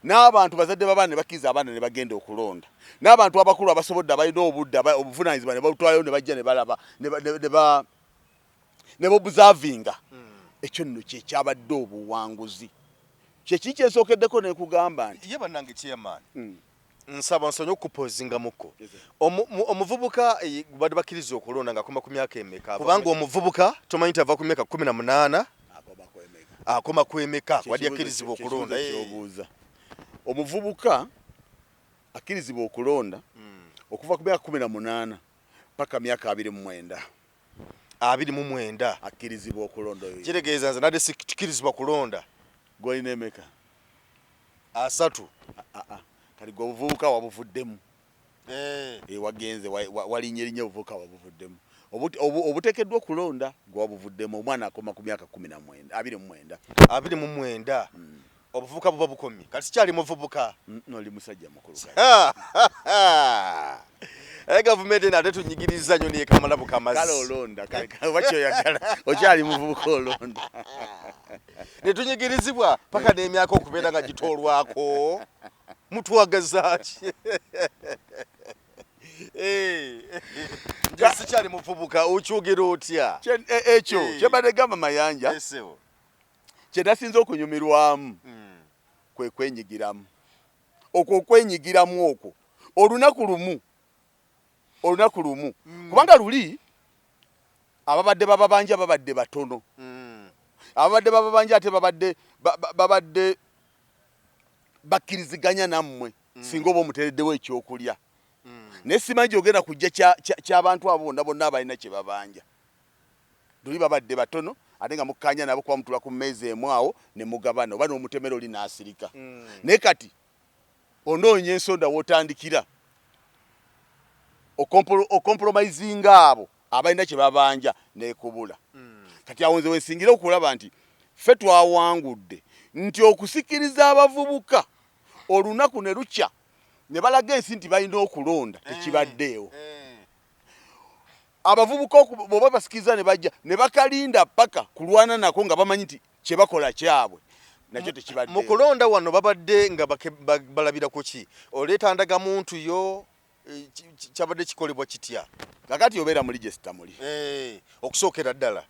n'abantu bazadde babaana ne bakkiriza abaana ne bagenda okulonda n'abantu abakulu abasobodde abalina obudde obuvunaanyizibwa ne batwalayo ne bajja ne balaba ne bobuzavinga ekyo nno kyekyabadde obuwanguzi kyeki kyensookeddeko nekugamba nti ye bannange chairman nsaba nsonyi okupozingamuko omuvubuka badde bakkiriza okulonda nga akoma ku myaka emeka kubanga omuvubuka tomanyi nti ava ku myaka 18 akoma ku emeka wadde yakkirizibwa okulonda omuvubuka akkirizibwa okulonda okuva ku myaka 18 paka myaka 29 akkirizibwa okulonda kitegeeza nze nadde sikkirizibwa kulonda gwolina emeka 3 kati gwe obuvubuka wabuvuddemu wagenze walinnye obuvubuka wabuvuddemu obuteekeddwa okulonda gwe wabuvuddemu omwana akoma ku myaka 29 obuvubuka buba bukomye kati sikyali muvubuka oli musajja mukulu gavumenti ate tunyigiriza nnyo neyekamala bukamazi kale olonda wakyoyagala okyali muvubuka olonda netunyigirizibwa paka n'emyaka okubeera nga gitoolwako mutwagaza ki nje sikyali muvubuka okyogera otya ekyo kyebadde gamba mayanja kyenasinza okunyumirwamu kwe kwenyigiramu okwo okwenyigiramu okwo olunaku lumu kubanga luli ababadde bababanja babadde batono ababadde bababanja ate babadde bakkiriziganya nammwe singa oba omutereddewo ekyokulya naye simanyi ogenda kujja ky'abantu abo bonna abalina kye babanja luli babadde batono ate nga mukkanya nabo kuba mutula ku mmeeza emu awo ne mugabana oba n'omutemera oli n'asirika naye kati onoonya ensonda w'otandikira okompromisinga abo abalina kye babanja nekubula kati awo nze wensingira okulaba nti ffe twawangudde nti okusikiriza abavubuka olunaku ne lukya ne balaga ensi nti balina okulonda tekibaddeewo abavubuka bwoba basikiriza ne bajja ne bakalinda paka kulwana nako nga bamanyi nti kye bakola kyabwe nakyo tekibadde mu kulonda wano babadde nga balabira ku ki oleeta ndagamuntu yo kyabadde kikolebwa kitya kakati obeera mu register muli okusookera ddala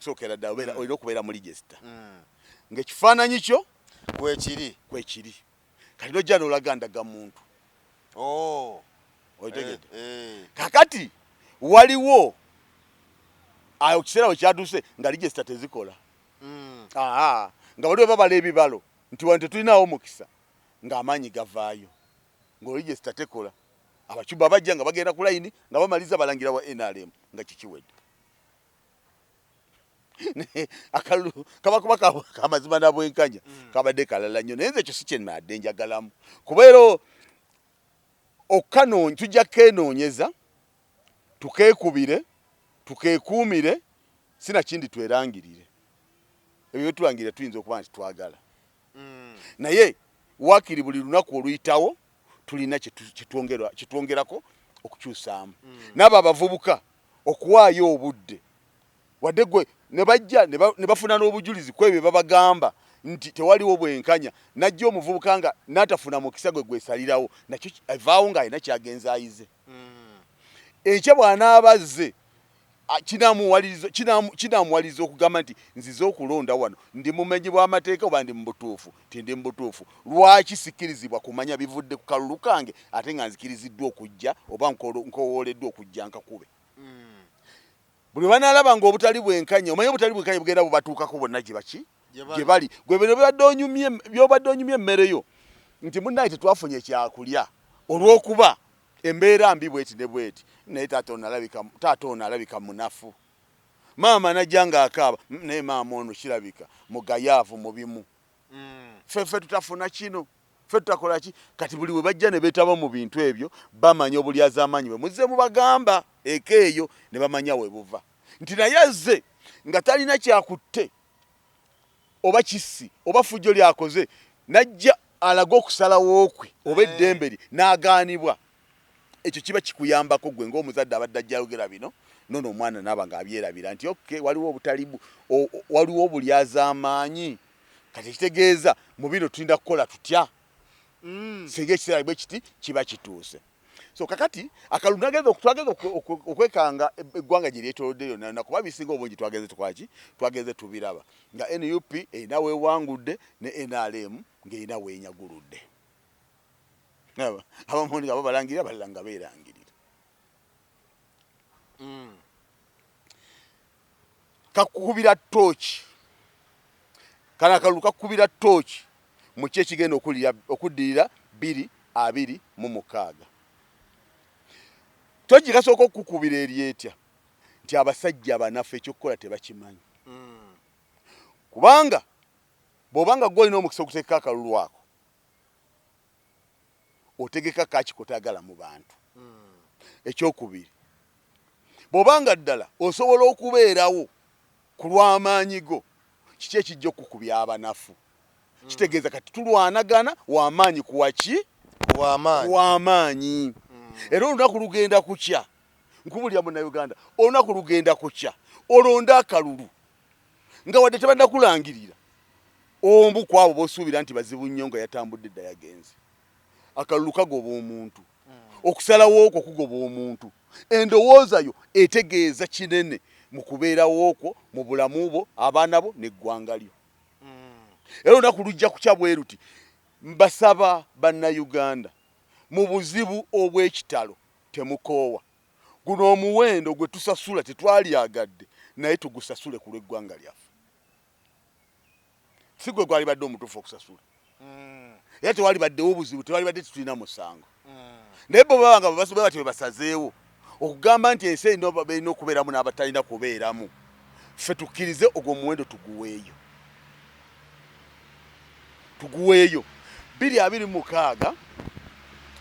olina okubeera mu register ng'ekifaananyi kyo kwekiri kati nojja n'olaga ndaga muntu otegedde kakati waliwo ayo kiseera we kyatuuse nga register tezikola nga waliwo babala ebibalo nti wano tetulinawo mukisa ng'amaanyi gavaayo ng'oregister tekola abacuba bajja nga bagenda ku layini nga bamaliza balangira wa NRM nga kikiwedde akalulu kabakuba kamazima na bwenkanya kabadde kalala nnyo naye nze ekyo si kye nadde njagalamu kubeera tujja kenoonyeza tukeekubire tukeekuumire sinakindi twerangirire ebyo betulangirire tuyinza okuba nti twagala naye wakiri buli lunaku oluyitawo tulina kitwongerako okukyusaamu n'abo abavubuka okuwaayo obudde wadde gwe ne bajja ne bafuna n'obujulizi ku ebyo babagamba nti tewaliwo bwenkanya najja omuvubuka nga n'atafuna mukisa gwe gwesalirawo nakyo avaawo ng'alina kyagenza ayize enkya bw'anaabazze kinaamuwaliriza okugamba nti nzize okulonda wano ndi mumenyi bw'amateeka oba ndi mu butuufu tindi mu butuufu lwaki sikkirizibwa kumanya bivudde ku kalulu kange ate nga nzikiriziddwa okujja oba nkowooleddwa okujja nkakube buli banaalaba ng'obutali bwenkanya omanye obutali bwenkanya bugenda bubatuukako bonna gye bali gwe bino byobadde onyumya emmereyo nti munnaye tetwafunye ekyakulya olw'okuba embeera mbi bweti ne bweti naye taata ono alabika munafu maama najja ng'akaaba naye maama ono kirabika mugayaavu mu bimu ffe tutafuna kino ffe tutakola ki kati buli we bajja ne beetaba mu bintu ebyo bamanya obulyazaamanyi bwe muzze mubagamba eka eyo ne bamanya we buva nti naye azze nga talina kyakutte oba kisi oba fujjo lyakoze najja alaga okusalawo kwe oba eddembe lye n'agaanibwa ekyo kiba kikuyambako gwe ng'omuzadde abadde ajja ayogera bino nono omwana naaba ng'abyerabira nti oke waliwo obulyazaamanyi kati ekitegeeza mu bino tulinda kukola tutya singa ekiseera bwe kiti kiba kituuse so kakati akalulu twageza okwekanga eggwanga gye lyetoolodde lyonna nakuba bisinga obungi twageze tubiraba nga NUP erina weewangudde ne NRM ng'erina weenyaguludde abamundi nga babalangirira balala nga beerangirira kakukubira tooki kano akalulu kakukubira tooki mu ki ekigenda okuddirira 2026 tooki kasooka okukukubira eryetya nti abasajja abanafu ekyokukola tebakimanyi kubanga bw'obanga gwe olina omukisa okuteeka akalulu ako otegeka kakikotagala mu bantu ekyokubiri bw'obanga ddala osobola okubeerawo ku lw'amaanyi go kiki ekijja okukubya abanafu kitegeeza kati tulwanagana w'amaanyi kuwaki w'amaanyi era olunaku lugenda kukya nkubulya munnayuganda olunaku lugenda kukya olonda akalulu nga wadde tebalina kulangirira ombu ku abo b'osuubira nti bazibu nnyo nga yatambudde dda yagenze akalulu kagoba omuntu okusalawo okwo kugoba omuntu endowooza yo etegeeza kinene mu kubeerawo okwo mu bulamu bwo abaana bo n'eggwanga lyo era olunaku lujja kukya bwe ruti mbasaba bannayuganda mu buzibu obw'ekitalo temukoowa guno omuwendo gwe tusasula tetwalyagadde naye tugusasule ku lw'eggwanga lyaffe si gwe gwalibadde omutuufu okusasula era tewalibaddewo obuzibu tewalibadde tetulina musango naye bo babanga bati bebasazeewo okugamba nti ensi erina okubeeramu n'abatalina kubeeramu ffe tukkirize ogwo omuwendo tuguweeyo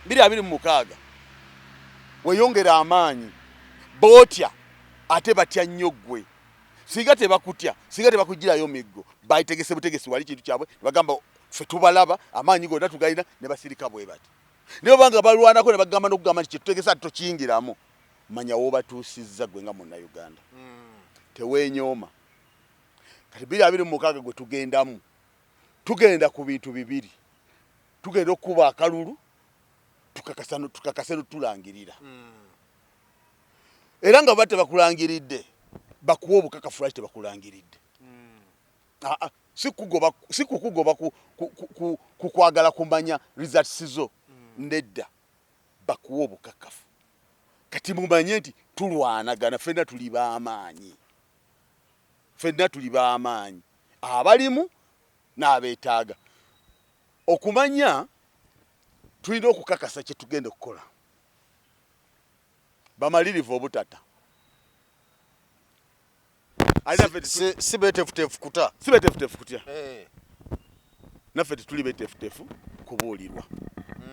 2026 weyongera amaanyi bootya ate batya nnyo ggwe singa tebakutya singa tebakugirayo miggo bayitegese butegesi wali kintu kyabwe bagamba ffe tubalaba amaanyi gonna tugalina ne basirika bwe bati naye obanga balwanako ne bagamba n'okugamba nti kyetutegesa tokiyingiramu manya woobatuusizza gwe nga munnayuganda teweenyooma kati 2026 gwe tugendamu tugenda ku bintu bibiri tugenda okuba akalulu tukakase tulangirira era nga bate bakulangiridde bakuwa obukakafu lwaki tebakulangiridde. Si kukugoba kukwagala kumanya results zo nedda bakuwa obukakafu kati mumanye nti tulwanagana ffenna tuli b'amaanyi abalimu n'abeetaaga okumanya tulina okukakasa kye tugenda okukola bamalirivu obutata si betefutefu kutya naffe tetuli betefutefu kubuulirwa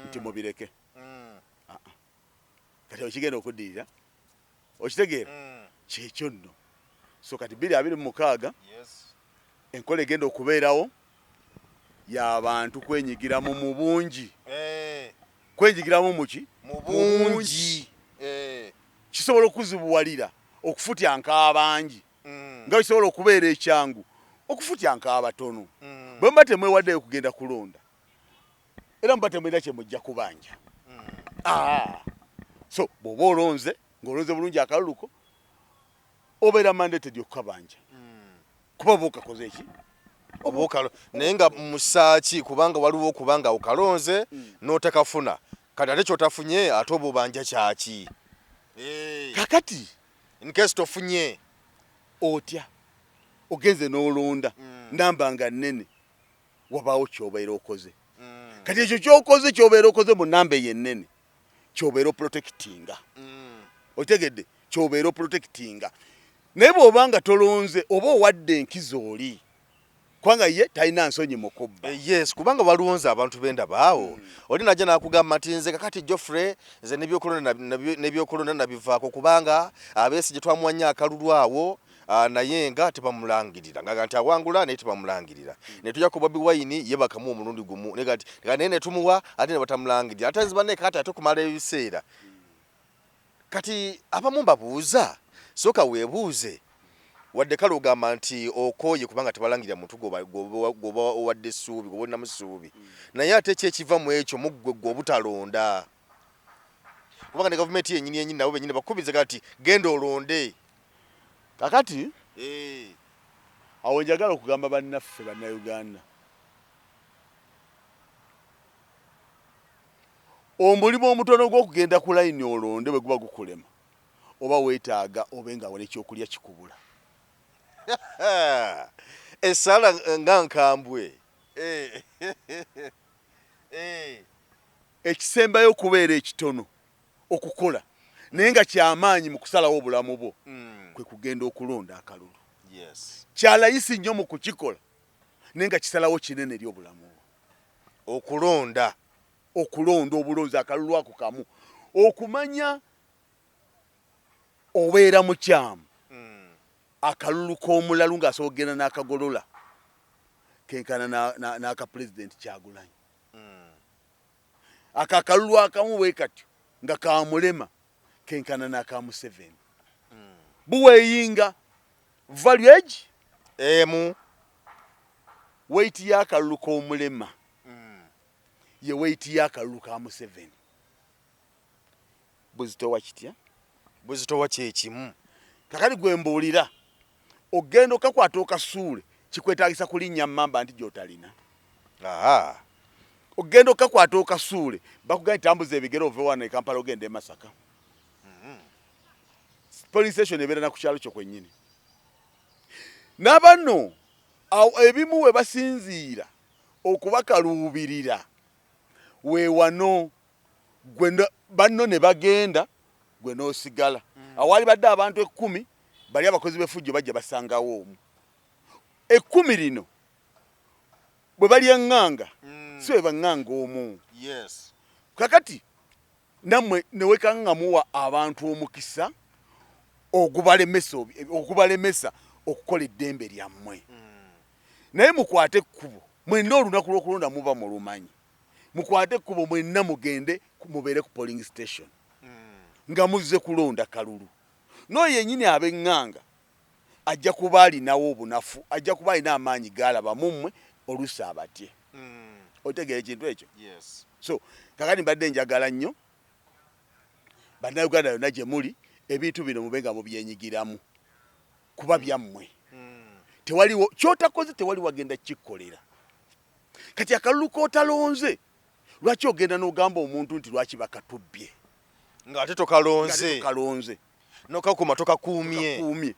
nti mubireke kati okigenda okuddirira okitegeera kyekyo nno. So kati 2026 enkola egenda okubeerawo y'abantu kwenyigiramu mu bungi. Kwenyigiramu muki mu bungi kisobola okuzibuwalira okufutyanka abangi nga kisobola okubeera ekyangu okufutyanka abatono. Bwe mba temwewaddeyo kugenda kulonda era mba temwina kye mujja kubanja. So bw'oba olonze ng'olonze bulungi akaluluko obeera mandated okukabanja kuba oba okakoze eki naye nga musaaki kubanga waliwo okubanga okalonze n'otakafuna kati ate kyotafunye ate oba obanja kyaki kakati in case tofunye otya ogenze n'olonda namba nga nnene wabaawo kyobeera okoze kati ekyo kyokoze kyobeera okoze mu namba ey'ennene kyobeera oprotectinga otegedde kyobeera oprotectinga naye bw'obanga tolonze oba owadde enkizo oli kubanga ye talina nsonyi mu kubba. Yes kubanga balonze abantu benda baawo oli najja nakugamba nti nze kakati Geoffrey nze nebyokulonda nabivaako kubanga abeesi gye twamuwanya akalulu awo naye nga tebamulangirira nga nti awangula naye tebamulangirira ne tujja ku Bobi Wine ye bakamu omulundi gumu negati naye ne tumuwa ate ne batamulangirira ate nziba ne kati ate kumala ebiseera kati abamu mbabuuza soka weebuuze wadde kale ogamba nti okoye kubanga tebalangirira muntu goba owadde essuubi goba olinamu essuubi naye ate kyekiva mu ekyo muggwe obutalonda kubanga ne gavumenti yennyini nabo bennyini bakubiriza kati genda olonde kakati awo njagala okugamba bannaffe bannayuganda omulimu omutono gw'okugenda ku layini olonde bwe guba gukulema oba weetaaga obe nga wona ekyokulya kikubula esala nga nkambwe ekisembayo okubeera ekitono okukola naye nga kyamaanyi mu kusalawo obulamu bwo kwe kugenda okulonda akalulu. Kyalayisi nnyo mu kukikola naye nga kisalawo kinene eri obulamu bwo okulonda obulonzi akalulu ako kamu okumanya obeera mukyamu akalulu k'omulalu ng'asobola okugenda n'akagolola kenkana n'aka pulezidenti Kyagulanyi akalulu akamu bwe katyo nga kamulema kenkana n'aka Museveni buweeyinga valuage emu weiti y'akalulu k'omulema ye weiti y'akalulu ka Museveni buzitowa kitya buzitowa kyekimu kakati gwe mbuulira ogenda okakwata okasuule kikwetaagisa kulinnya mmamba nti gy'otalina. Ogenda okakwata okasuule bakugamba nti tambuza ebigere ove wano e Kampala ogenda e Masaka. Police station ebeera na ku kyalo kyo kwennyini. N'abano ebimu we basinziira okubakaluubirira weewano banno ne bagenda gwe n'osigala. Awaali badde abantu 10 bali abakozi b'effujjo bajja basangawo omu. 10 lino bwe bali eŋŋanga si bwe baŋŋanga omu. Kakati nammwe ne wekangamuwa abantu omukisa okubalemesa okukola eddembe lyammwe. Naye mukwate ekkubo mwenna olunaku lw'okulonda muba mu lumanyi mukwate ekkubo mwenna mugende mubeere ku polling station nga muzze kulonda kalulu. N'oyo yennyini ab'eŋŋanga ajja kuba alinawo obunafu ajja kuba alina amaanyi gaalaba mummwe oluusi abatye. Otegeera ekintu ekyo? So kakati mbadde njagala nnyo bannayuganda yonna gye muli ebintu bino mubenga mubyenyigiramu kuba byammwe tewaliwo kyotakoze tewali wagenda kikkolera kati akalulu kootalonze lwaki ogenda n'ogamba omuntu nti lwaki bakatubbye ng'ate tokalonze nokakuma tokakuumye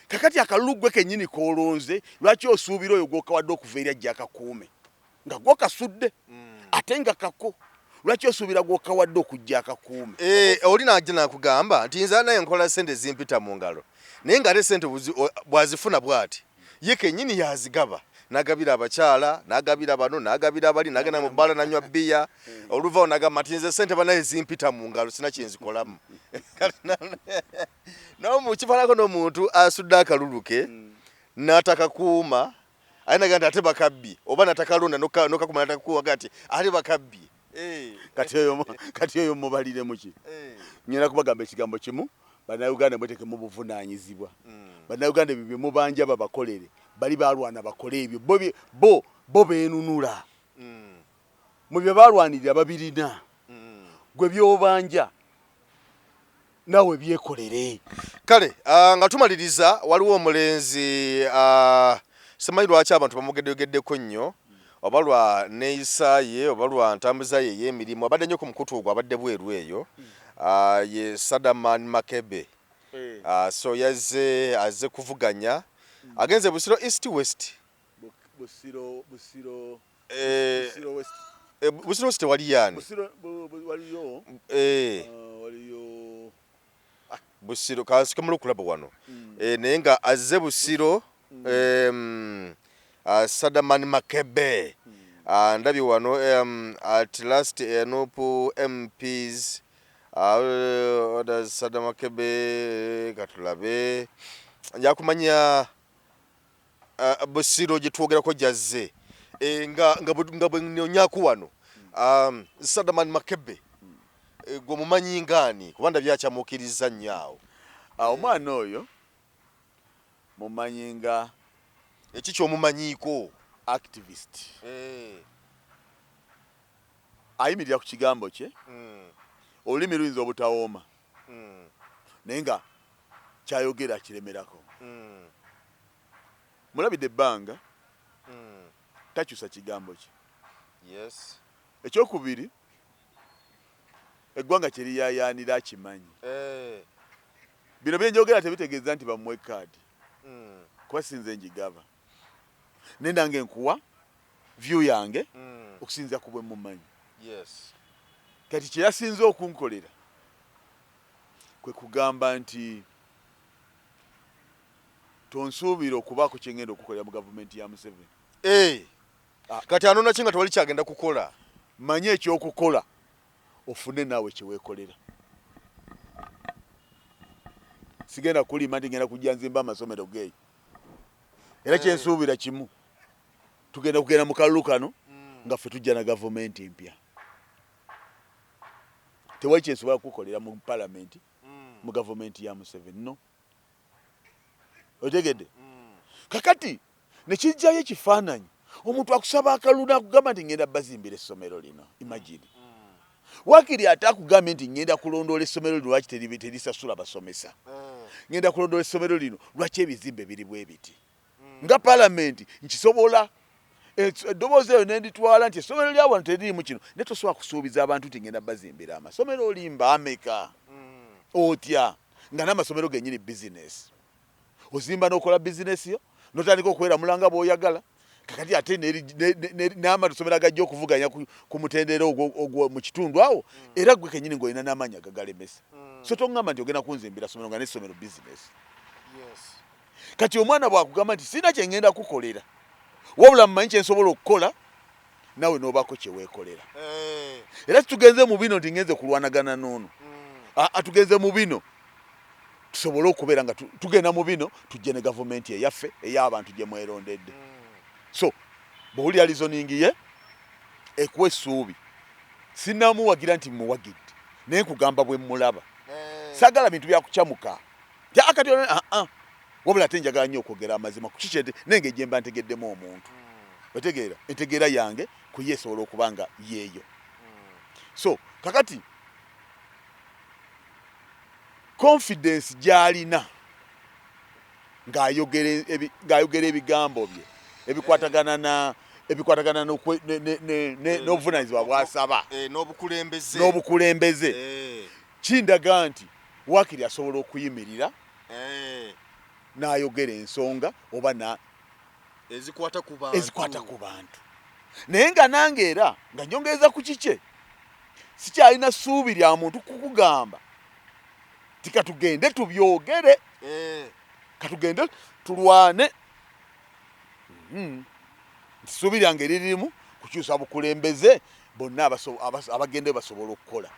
kakati akalulu gwe kennyini koolonze lwaki osuubira oyo gwokawadde okuva eri ajja akakuume nga gwokasudde ate nga kako lwaki osuubira gwokawadde okujja akakuume oli najja nakugamba nti nza naye nkola sente zimpita mu ngalo naye ng'ate sente bwazifuna bw'ati ye kennyini yazigaba nagabira abakyala nagabira bano nagabira abali nagenda mu bbala nanywa bbiya oluvaawo nagamba nti nze sente banaye zimpita mu ngalo sina kyenzikolamu naye mukifaanako n'omuntu asudde akalulu ke n'atakakuuma aye naga nti ate bakabbi oba natakalonda nokakuma natakakuwaga nti ate bakabbi kati oyo mubalire muki nyina kubagamba ekigambo kimu bannayuganda mweteke mu buvunaanyizibwa bannayuganda ebyo bye mubanja babakolere bali balwana bakole ebyo bo beenunula mu bye balwanirira babirina gwe byobanja nawe byekolere kale nga tumaliriza waliwo omulenzi simanyi lwaki abantu bamugeddeko nnyo oba lwa neeyisa ye oba lwa ntambuza ye ey'emirimu abadde nnyo ku mukutu ogwo abadde bweru eyo ye Sadaman Makebe so azze kuvuganya agenze Busiro East West Busiro West wali yani waliyo Busiro kasike mu kulaba wano naye nga azze Busiro Sadaman Makebe ndabi wano at last Nupu MPs Sadaman Makebe katulabe njakumanya Busiro gitwogerako jazze nga bwe nyonyaku wano Sadaman Makebe gwe mumanyi ngani kubanda byakyamukiriza nnyo omwana oyo mumanyi nga eki ky'omumanyiiko activist ayimirira ku kigambo kye olulimi luyinza obutawooma naye nga kyayogera kiremerako mulabidde ebbanga takyusa kigambo kye ekyokubiri eggwanga kyeriyayaanira akimanyi bino byenjogera tebitegeeza nti bamuwe kaadi kuba sinze njigaba naye nange nkuwa view yange okusinza ku bwe mumanyi kati kye yasinze okunkolera kwe kugamba nti tonsuubira okubaako kye ngenda okukolera mu gavumenti ya Museveni kati anona ki nga tewali kyagenda kukola manye ekyokukola ofune naawe kyeweekolera sigenda kulima nti ngenda kujja nzimba amasomero geeyo era kyensuubira kimu tugenda kugenda mu kalulu kano nga ffe tujja na gavumenti empya tewali kyensobola kukolera mu palamenti mu gavumenti ya Museveni no otegedde kakati nekijjayo ekifaananyi omuntu akusaba akalulu nakugamba nti ngenda bazimbira essomero lino imagine wakiri ate akugambye nti ngenda kulondoola essomero lino lwaki terisasula basomesa ngenda kulondoola essomero lino lwaki ebizimbe biri bwe biti nga palamenti nkisobola eddoboozi eyo nenditwala nti essomero lya wano teririmu kino naye tosobola kusuubiza abantu nti ngenda bazimbira amasomero olimba ameka otya nga n'amasomero gennyini bizinesi ozimba n'okola bizinesi yo notandika okubeera mulanga bw'oyagala kakati ate n'amasomero agajja okuvuganya ku mutendera ogwo mu kitundu awo era gwe kennyini ng'olina n'amaanyi agagalemesa so toŋŋamba nti ogenda kunzimbira somero nga n'essomero bizinesi kati omwana bw'akugamba nti sina kye ngenda kukolera wabula mmanyi kye nsobola okukola nawe n'obaako kye weekolera era tugenze mu bino nti ngenze kulwanagana n'ono atugenze mu bino tusobole okubeera nga tugenda mu bino tujje ne gavumenti eyaffe ey'abantu gye mwerondedde so bw'owulira lizoningi ye ekuwa essuubi sinnamuwagira nti muwagidde naye nkugamba bwe mulaba saagala bintu byakucamuka akati wabula ate njagala nnyo okwogera amazima ku kikyete nenge gye mba ntegeddemu omuntu otegeera entegeera yange ku ye esobola okuba nga yeeyo so kakati confidence gy'alina ng'ayogera ebigambo bye ebikwatagana n'obuvunaanyizibwa bw'asaba n'obukulembeze kindaga nti waakiri asobola okuyimirira n'ayogera ensonga oba ezikwata ku bantu. Naye nga nange era nga nyongereza ku kike sikyalina ssuubi lya muntu kukugamba ti katugende tubyogere katugende tulwane. Ssuubi lyange lirimu kukyusa bukulembeze bonna abagende basobola okukola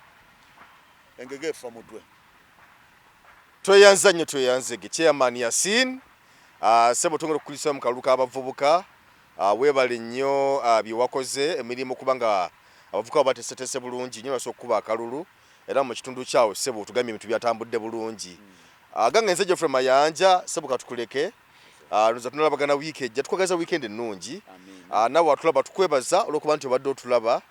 engege efa mutwe. Tweyanza nnyo tweyanzege Chairman Yasin sebo tongera okukulisa mu kalulu k'abavubuka weebale nnyo byewakoze emirimu kubanga abavubuka batesetese bulungi nnyo basobola okuba akalulu era mu kitundu kyawe sebo tugambye ebintu byatambudde bulungi. Gangenze Geoffrey Mayanja sebo katukuleke nza tunalabagana wiiki ejja tukwagaza weekend ennungi nawe watulaba tukwebaza olwokuba nti obadde otulaba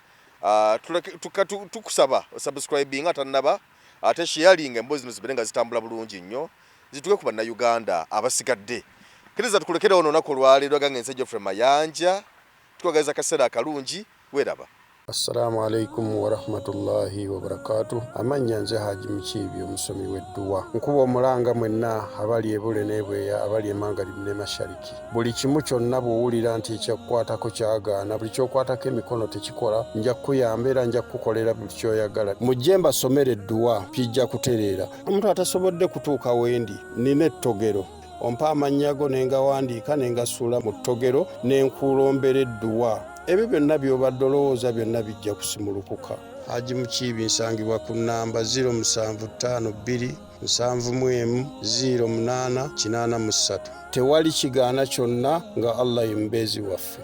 tukusaba subscribing atannaba ate sharing emboozi zino zibeere nga zitambula bulungi nnyo zituke ku bannayuganda abasigadde. Kkiriza tukulekera ono olunaku olwaleero Gangenze Geoffrey Mayanja tukwagaza akaseera akalungi weeraba. Assalamu alaikum wa rahmatullahi wa barakatuh. Amannya nze Haji Mukiibi omusomi w'edduwa. Nkuba omulanga mwenna abali ebule n'ebweya abali emangalibi ne mashariki. Buli kimu kyonna bw'owulira nti ekyakukwatako kyagaana buli kyokwatako emikono tekikola nja kukuyamba era nja kukukolera buli kyoyagala. Mujje mbasomere edduwa kijja kutereera. Omuntu atasobodde kutuuka wendi nina ettogero ompa amannya go ne ngawandiika ne ngasuula mu ttogero ne nkulombera edduwa. Ebyo byonna by'obadde olowooza byonna bijja kusimulukuka. Haji Mukiibi nsangibwa ku nnamba 0752 71 0883. Tewali kigaana kyonna nga Allah ye mubeezi waffe.